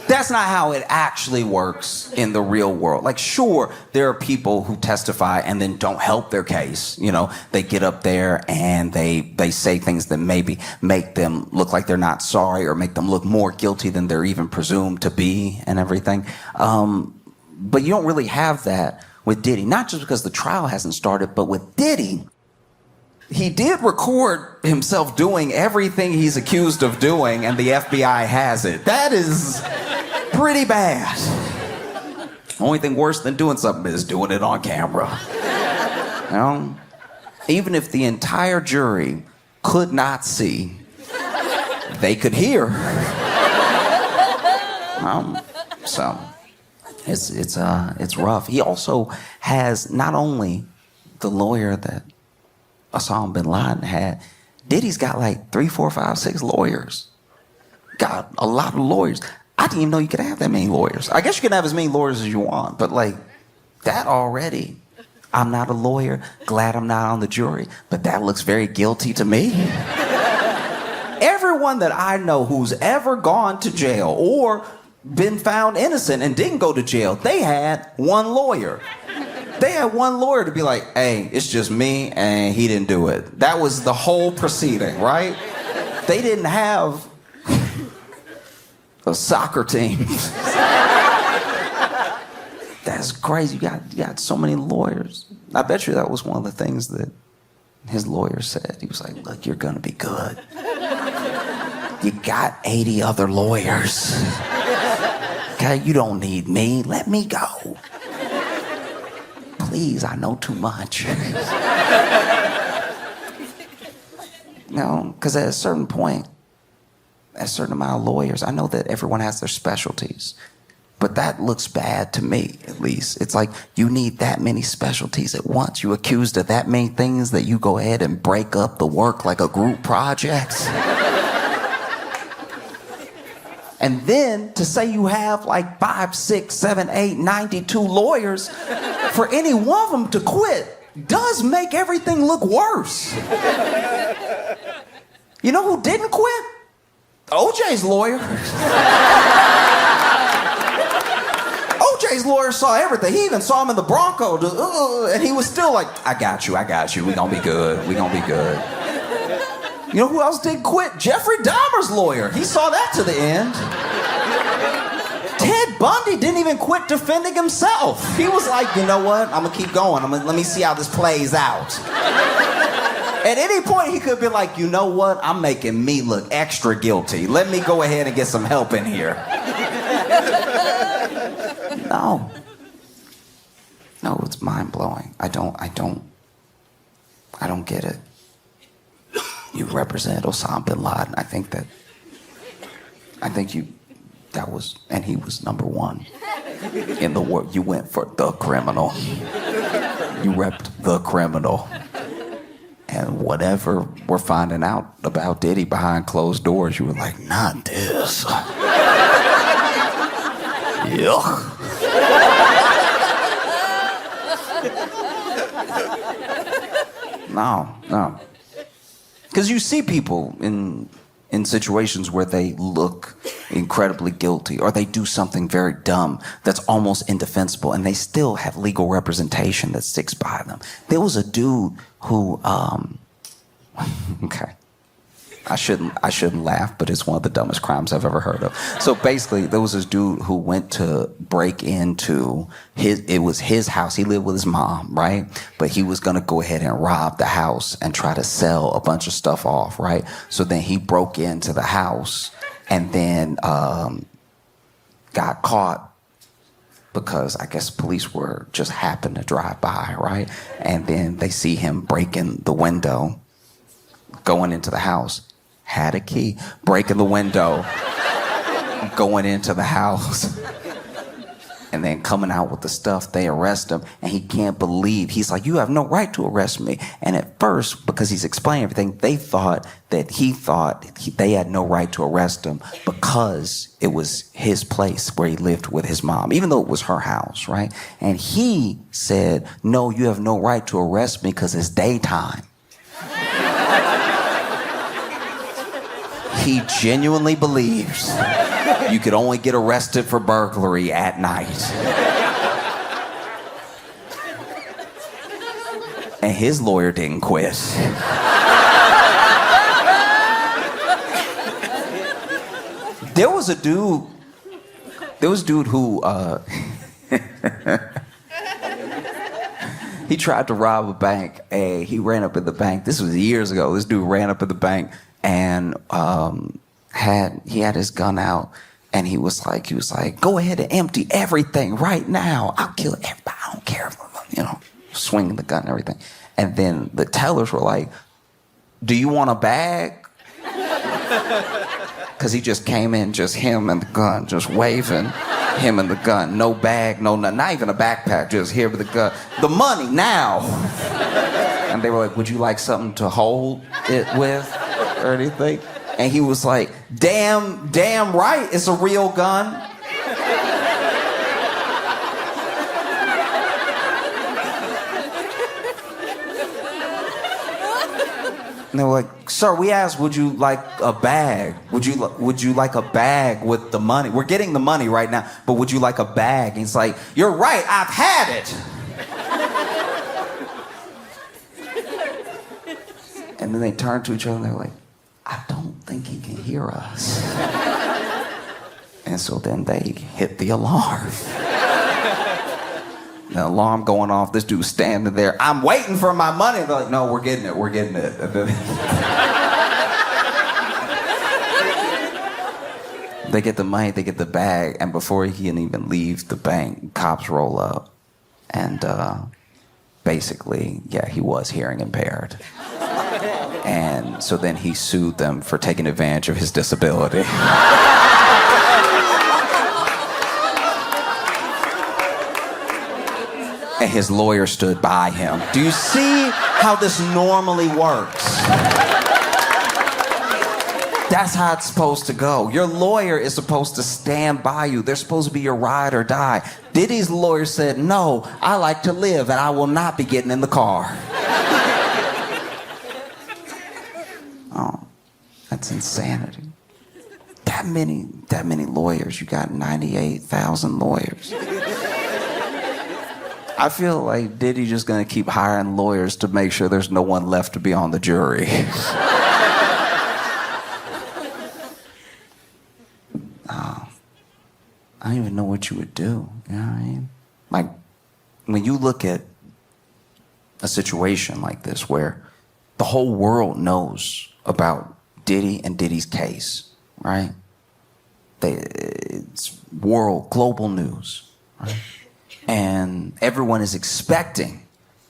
that's not how it actually works in the real world. Like, sure, there are people who testify and then don't help their case. You know, they get up there and they say things that maybe make them look like they're not sorry or make them look more guilty than they're even presumed to be and everything. But you don't really have that with Diddy. Not just because the trial hasn't started, but with Diddy, he did record himself doing everything he's accused of doing, and the FBI has it. That is pretty bad. The only thing worse than doing something is doing it on camera. You know? Even if the entire jury could not see, they could hear. So it's rough. He also has not only the lawyer that Osama bin Laden had, Diddy's got like 3, 4, 5, 6 lawyers. Got a lot of lawyers. I didn't even know you could have that many lawyers. I guess you can have as many lawyers as you want, but like that already. I'm not a lawyer. Glad I'm not on the jury, but that looks very guilty to me. Everyone that I know who's ever gone to jail or been found innocent and didn't go to jail, they had one lawyer. They had one lawyer to be like, hey, it's just me and he didn't do it. That was the whole proceeding, right? They didn't have a soccer team. That's crazy. You got so many lawyers. I bet you that was one of the things that his lawyer said. He was like, look, you're gonna be good. You got 80 other lawyers. Okay, you don't need me. Let me go. Please, I know too much. No, because at a certain point, a certain amount of lawyers, I know that everyone has their specialties, but that looks bad to me, at least. It's like you need that many specialties at once. You accused of that many things that you go ahead and break up the work like a group project. And then to say you have like 5, 6, 7, 8, 92 lawyers, for any one of them to quit does make everything look worse. You know who didn't quit? OJ's lawyer. OJ's lawyer saw everything. He even saw him in the Bronco, and he was still like, I got you. We gonna be good. You know who else did quit? Jeffrey Dahmer's lawyer. He saw that to the end. Ted Bundy didn't even quit defending himself. He was like, you know what? I'm gonna keep going. Let me see how this plays out. At any point, he could be like, you know what? I'm making me look extra guilty. Let me go ahead and get some help in here. No. No, it's mind-blowing. I don't get it. You represent Osama bin Laden. And he was number one in the world. You went for the criminal. You repped the criminal. And whatever we're finding out about Diddy behind closed doors, you were like, not this. Yuck. No. Because you see people in situations where they look incredibly guilty or they do something very dumb that's almost indefensible and they still have legal representation that sticks by them. There was a dude who, okay. I shouldn't laugh, but it's one of the dumbest crimes I've ever heard of. So basically, there was this dude who went to break into it was his house. He lived with his mom, right? But he was gonna go ahead and rob the house and try to sell a bunch of stuff off, right? So then he broke into the house and then got caught because I guess police were just happened to drive by, right? And then they see him breaking the window, going into the house. Had a key, breaking the window, going into the house, and then coming out with the stuff. They arrest him, and he can't believe. He's like, you have no right to arrest me. And at first, because he's explaining everything, they thought they had no right to arrest him because it was his place where he lived with his mom, even though it was her house, right? And he said, no, you have no right to arrest me because it's daytime. He genuinely believes you could only get arrested for burglary at night. And his lawyer didn't quit. There was a dude who he tried to rob a bank. He ran up in the bank. This was years ago. This dude ran up in the bank and had his gun out, and he was like, go ahead and empty everything right now. I'll kill everybody. I don't care, swinging the gun and everything. And then the tellers were like, do you want a bag? Because he just came in, just him and the gun, just waving, him and the gun. No bag, no nothing, not even a backpack, just here with the gun. The money now. And they were like, would you like something to hold it with or anything? And he was like, damn right, it's a real gun. And they were like, sir, we asked, would you like a bag? Would you like a bag with the money? We're getting the money right now, but would you like a bag? And he's like, you're right, I've had it. And then they turned to each other and they were like, I don't think he can hear us. And so then they hit the alarm. The alarm going off, this dude's standing there. I'm waiting for my money. They're like, no, we're getting it. They get the money, they get the bag, and before he can even leave the bank, cops roll up. And basically, yeah, he was hearing impaired. And so then he sued them for taking advantage of his disability. And his lawyer stood by him. Do you see how this normally works? That's how it's supposed to go. Your lawyer is supposed to stand by you. They're supposed to be your ride or die. Diddy's lawyer said, no, I like to live and I will not be getting in the car. Oh, that's insanity. That many lawyers. You got 98,000 lawyers. I feel like Diddy just gonna keep hiring lawyers to make sure there's no one left to be on the jury. I don't even know what you would do. You know what I mean? Like, when you look at a situation like this where the whole world knows about Diddy and Diddy's case, right? It's global news, right? And everyone is expecting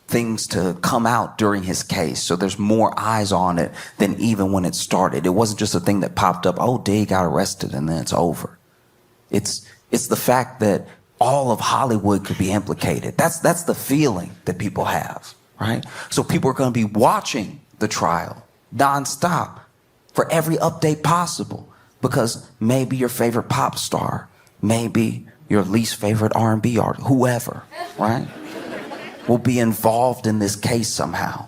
things to come out during his case. So there's more eyes on it than even when it started. It wasn't just a thing that popped up, oh, Diddy got arrested and then it's over. It's the fact that all of Hollywood could be implicated. That's the feeling that people have, right? So people are going to be watching the trial nonstop for every update possible, because maybe your favorite pop star, maybe your least favorite R&B artist, whoever, right, will be involved in this case somehow.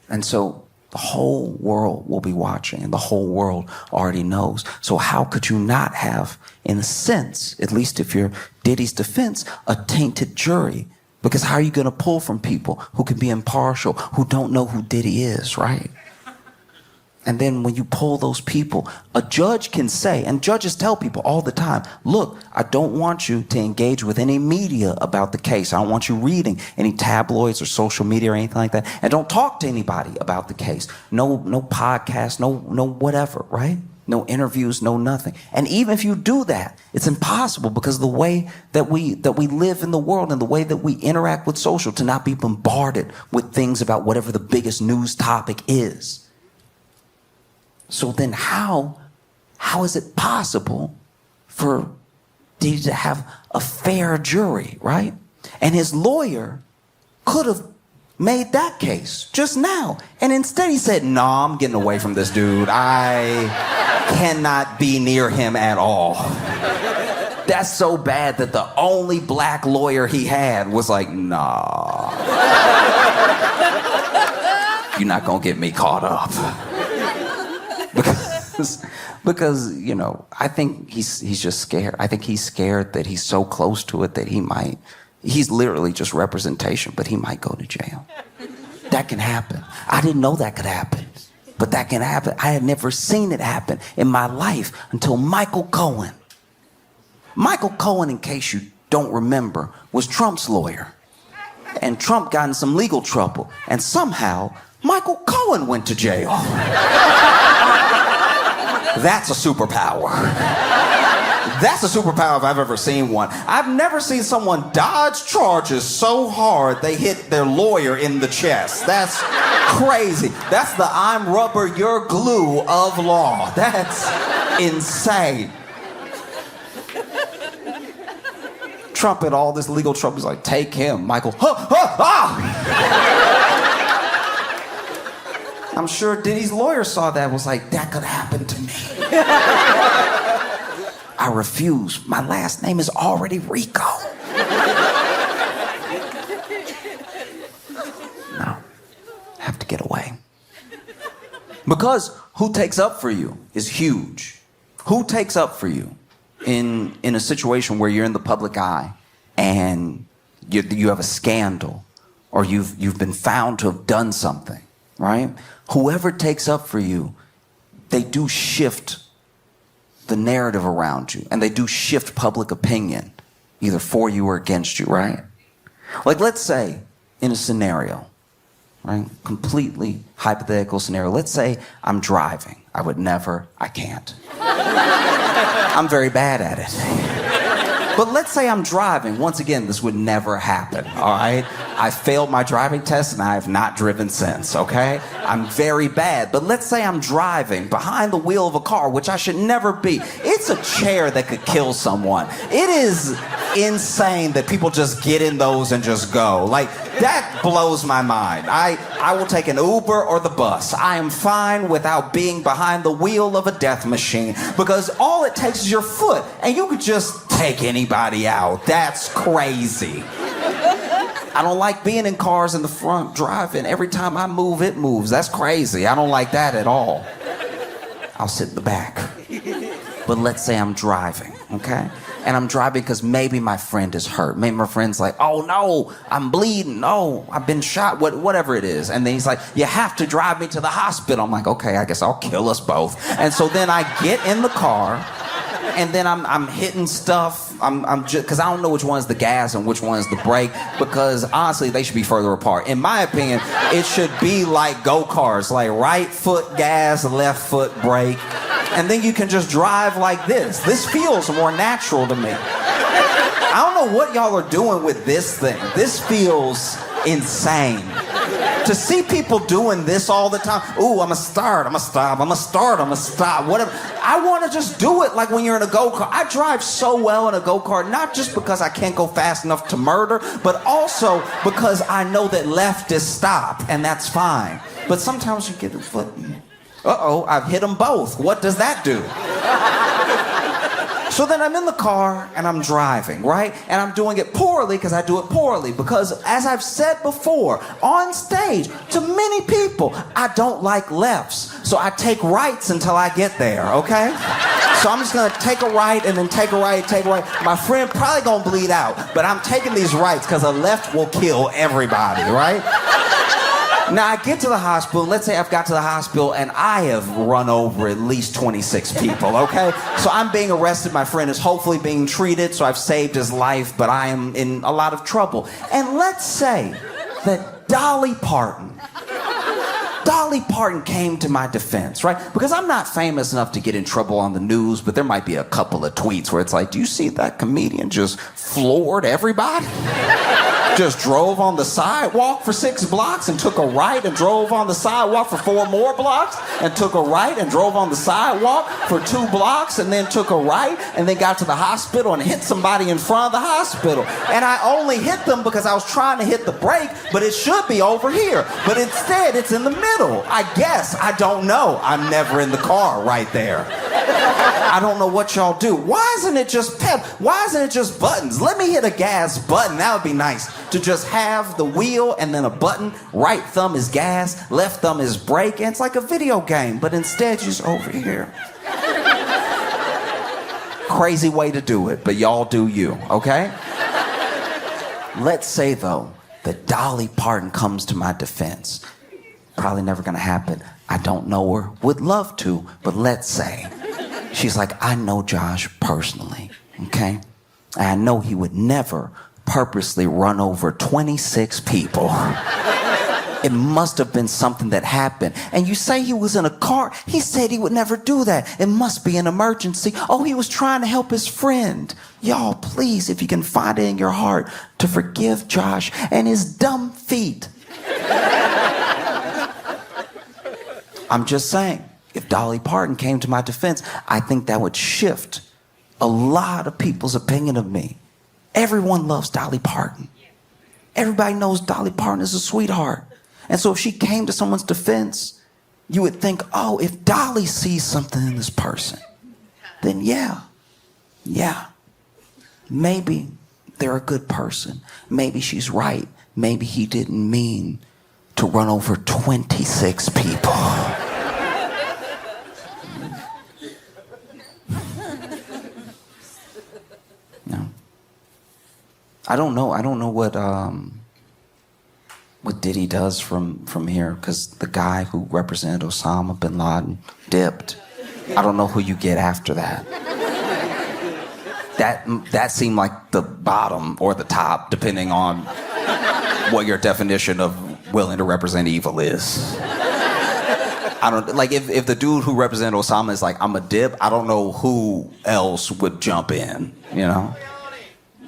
And so the whole world will be watching, and the whole world already knows. So how could you not have, in a sense, at least if you're Diddy's defense, a tainted jury? Because how are you going to pull from people who can be impartial, who don't know who Diddy is, right? And then when you pull those people, a judge can say, and judges tell people all the time, look, I don't want you to engage with any media about the case. I don't want you reading any tabloids or social media or anything like that. And don't talk to anybody about the case. No podcast, no whatever, right? No interviews, no nothing. And even if you do that, it's impossible because of the way that we live in the world and the way that we interact with social, to not be bombarded with things about whatever the biggest news topic is. So then how is it possible for Diddy to have a fair jury, right? And his lawyer could have made that case just now. And instead he said, no, I'm getting away from this dude. I cannot be near him at all. That's so bad that the only black lawyer he had was like, nah. You're not gonna get me caught up. Because you know, I think he's just scared. I think he's scared that he's so close to it that he's literally just representation, but he might go to jail. That can happen. I didn't know that could happen, but that can happen. I had never seen it happen in my life until Michael Cohen. Michael Cohen, in case you don't remember, was Trump's lawyer. And Trump got in some legal trouble, and somehow Michael Cohen went to jail. That's a superpower. That's a superpower if I've ever seen one. I've never seen someone dodge charges so hard they hit their lawyer in the chest. That's crazy. That's the I'm rubber, you're glue of law. That's insane. Trump had all this legal trouble. He's like, take him. Michael, I'm sure Diddy's lawyer saw that and was like, that could happen to me. I refuse. My last name is already Rico. No, have to get away. Because who takes up for you is huge. Who takes up for you in a situation where you're in the public eye and you have a scandal or you've been found to have done something, right? Whoever takes up for you, they do shift the narrative around you, and they do shift public opinion, either for you or against you, right? Like, let's say in a scenario, right? Completely hypothetical scenario. Let's say I'm driving. I can't. I'm very bad at it. But let's say I'm driving. Once again, this would never happen, all right? I failed my driving test and I have not driven since, okay? I'm very bad. But let's say I'm driving behind the wheel of a car, which I should never be. It's a chair that could kill someone. It is insane that people just get in those and just go. Like, that blows my mind. I will take an Uber or the bus. I am fine without being behind the wheel of a death machine, because all it takes is your foot and you could just take anybody out. That's crazy. I don't like being in cars in the front driving. Every time I move, it moves. That's crazy. I don't like that at all. I'll sit in the back. But let's say I'm driving, okay? And I'm driving because maybe my friend is hurt. Maybe my friend's like, oh no, I'm bleeding. No, I've been shot, whatever it is. And then he's like, you have to drive me to the hospital. I'm like, okay, I guess I'll kill us both. And so then I get in the car and then I'm hitting stuff. I'm just because I don't know which one's the gas and which one's the brake, because honestly they should be further apart. In my opinion, it should be like go-karts, like right foot gas, left foot brake, and then you can just drive like this. This feels more natural to me. I don't know what y'all are doing with this thing. This feels insane. To see people doing this all the time, ooh, I'm gonna start, I'm gonna stop, I'm gonna start, I'm gonna stop, whatever. I wanna just do it like when you're in a go-kart. I drive so well in a go-kart, not just because I can't go fast enough to murder, but also because I know that left is stop, and that's fine. But sometimes you get a foot, uh-oh, I've hit them both. What does that do? So then I'm in the car and I'm driving, right? And I'm doing it poorly because I do it poorly. Because as I've said before, on stage, to many people, I don't like lefts. So I take rights until I get there, okay? So I'm just gonna take a right and then take a right, take a right. My friend probably gonna bleed out, but I'm taking these rights because a left will kill everybody, right? Now, I get to the hospital, let's say I've got to the hospital and I have run over at least 26 people, okay? So I'm being arrested, my friend is hopefully being treated, so I've saved his life, but I am in a lot of trouble. And let's say that Dolly Parton came to my defense, right? Because I'm not famous enough to get in trouble on the news, but there might be a couple of tweets where it's like, do you see that comedian just floored everybody? Just drove on the sidewalk for 6 blocks and took a right and drove on the sidewalk for 4 more blocks and took a right and drove on the sidewalk for 2 blocks and then took a right and then got to the hospital and hit somebody in front of the hospital. And I only hit them because I was trying to hit the brake, but it should be over here. But instead, it's in the middle. I guess. I don't know. I'm never in the car right there. I don't know what y'all do. Why isn't it just pep? Why isn't it just buttons? Let me hit a gas button. That would be nice. To just have the wheel and then a button. Right thumb is gas, left thumb is brake, and it's like a video game, but instead you're just over here. Crazy way to do it, but y'all do you, okay? Let's say, though, that Dolly Parton comes to my defense. Probably never gonna happen. I don't know her, would love to, but let's say. She's like, I know Josh personally, okay? And I know he would never purposely run over 26 people. It must have been something that happened. And you say he was in a car. He said he would never do that. It must be an emergency. Oh, he was trying to help his friend. Y'all, please, if you can find it in your heart, to forgive Josh and his dumb feet. I'm just saying, if Dolly Parton came to my defense, I think that would shift a lot of people's opinion of me. Everyone loves Dolly Parton. Everybody knows Dolly Parton is a sweetheart. And so if she came to someone's defense, you would think, oh, if Dolly sees something in this person, then yeah, maybe they're a good person. Maybe she's right. Maybe he didn't mean to run over 26 people. No. I don't know what Diddy does from here, because the guy who represented Osama bin Laden dipped. I don't know who you get after that. That seemed like the bottom or the top, depending on what your definition of willing to represent evil is. I don't like if the dude who represented Osama is like, I'm a dip, I don't know who else would jump in, you know?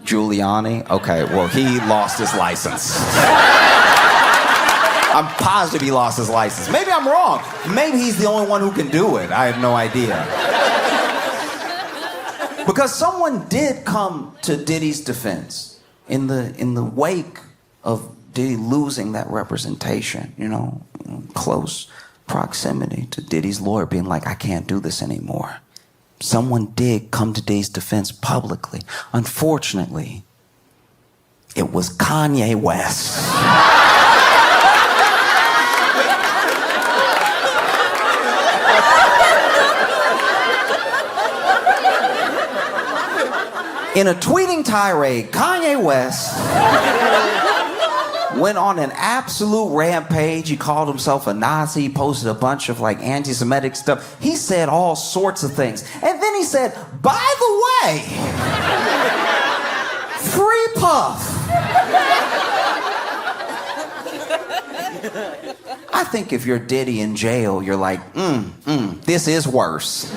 Giuliani? Okay, well, he lost his license. I'm positive he lost his license. Maybe I'm wrong. Maybe he's the only one who can do it. I have no idea. Because someone did come to Diddy's defense in the wake of Diddy losing that representation, you know, close proximity to Diddy's lawyer being like, I can't do this anymore. Someone did come to Diddy's defense publicly. Unfortunately, it was Kanye West. In a tweeting tirade, Kanye West went on an absolute rampage. He called himself a Nazi. He posted a bunch of like anti-Semitic stuff. He said all sorts of things. And then he said, by the way, free puff. I think if you're Diddy in jail, you're like, this is worse.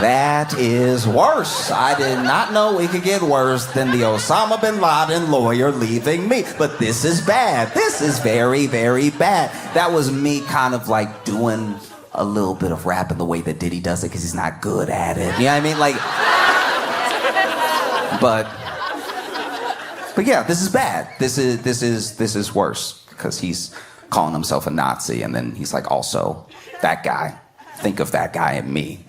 That is worse. I did not know it could get worse than the Osama bin Laden lawyer leaving me. But this is bad. This is very, very bad. That was me kind of like doing a little bit of rap in the way that Diddy does it because he's not good at it. You know what I mean? Like, but yeah, this is bad. This is worse because he's calling himself a Nazi and then he's like, also, that guy. Think of that guy and me.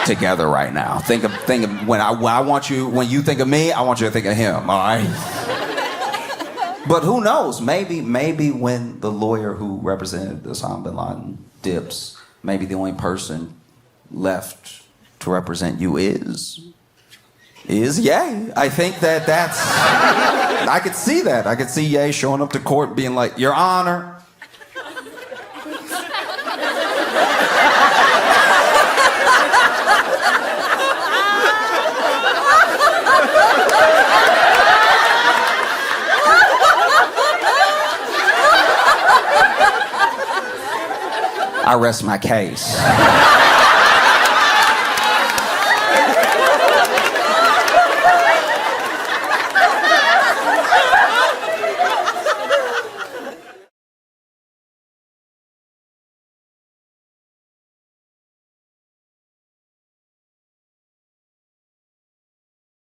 Together right now. Think of when you think of me, I want you to think of him, all right? But who knows? Maybe when the lawyer who represented Osama bin Laden dips, maybe the only person left to represent you is Ye. I think that's I could see that. I could see Ye showing up to court being like, Your Honor, I rest my case.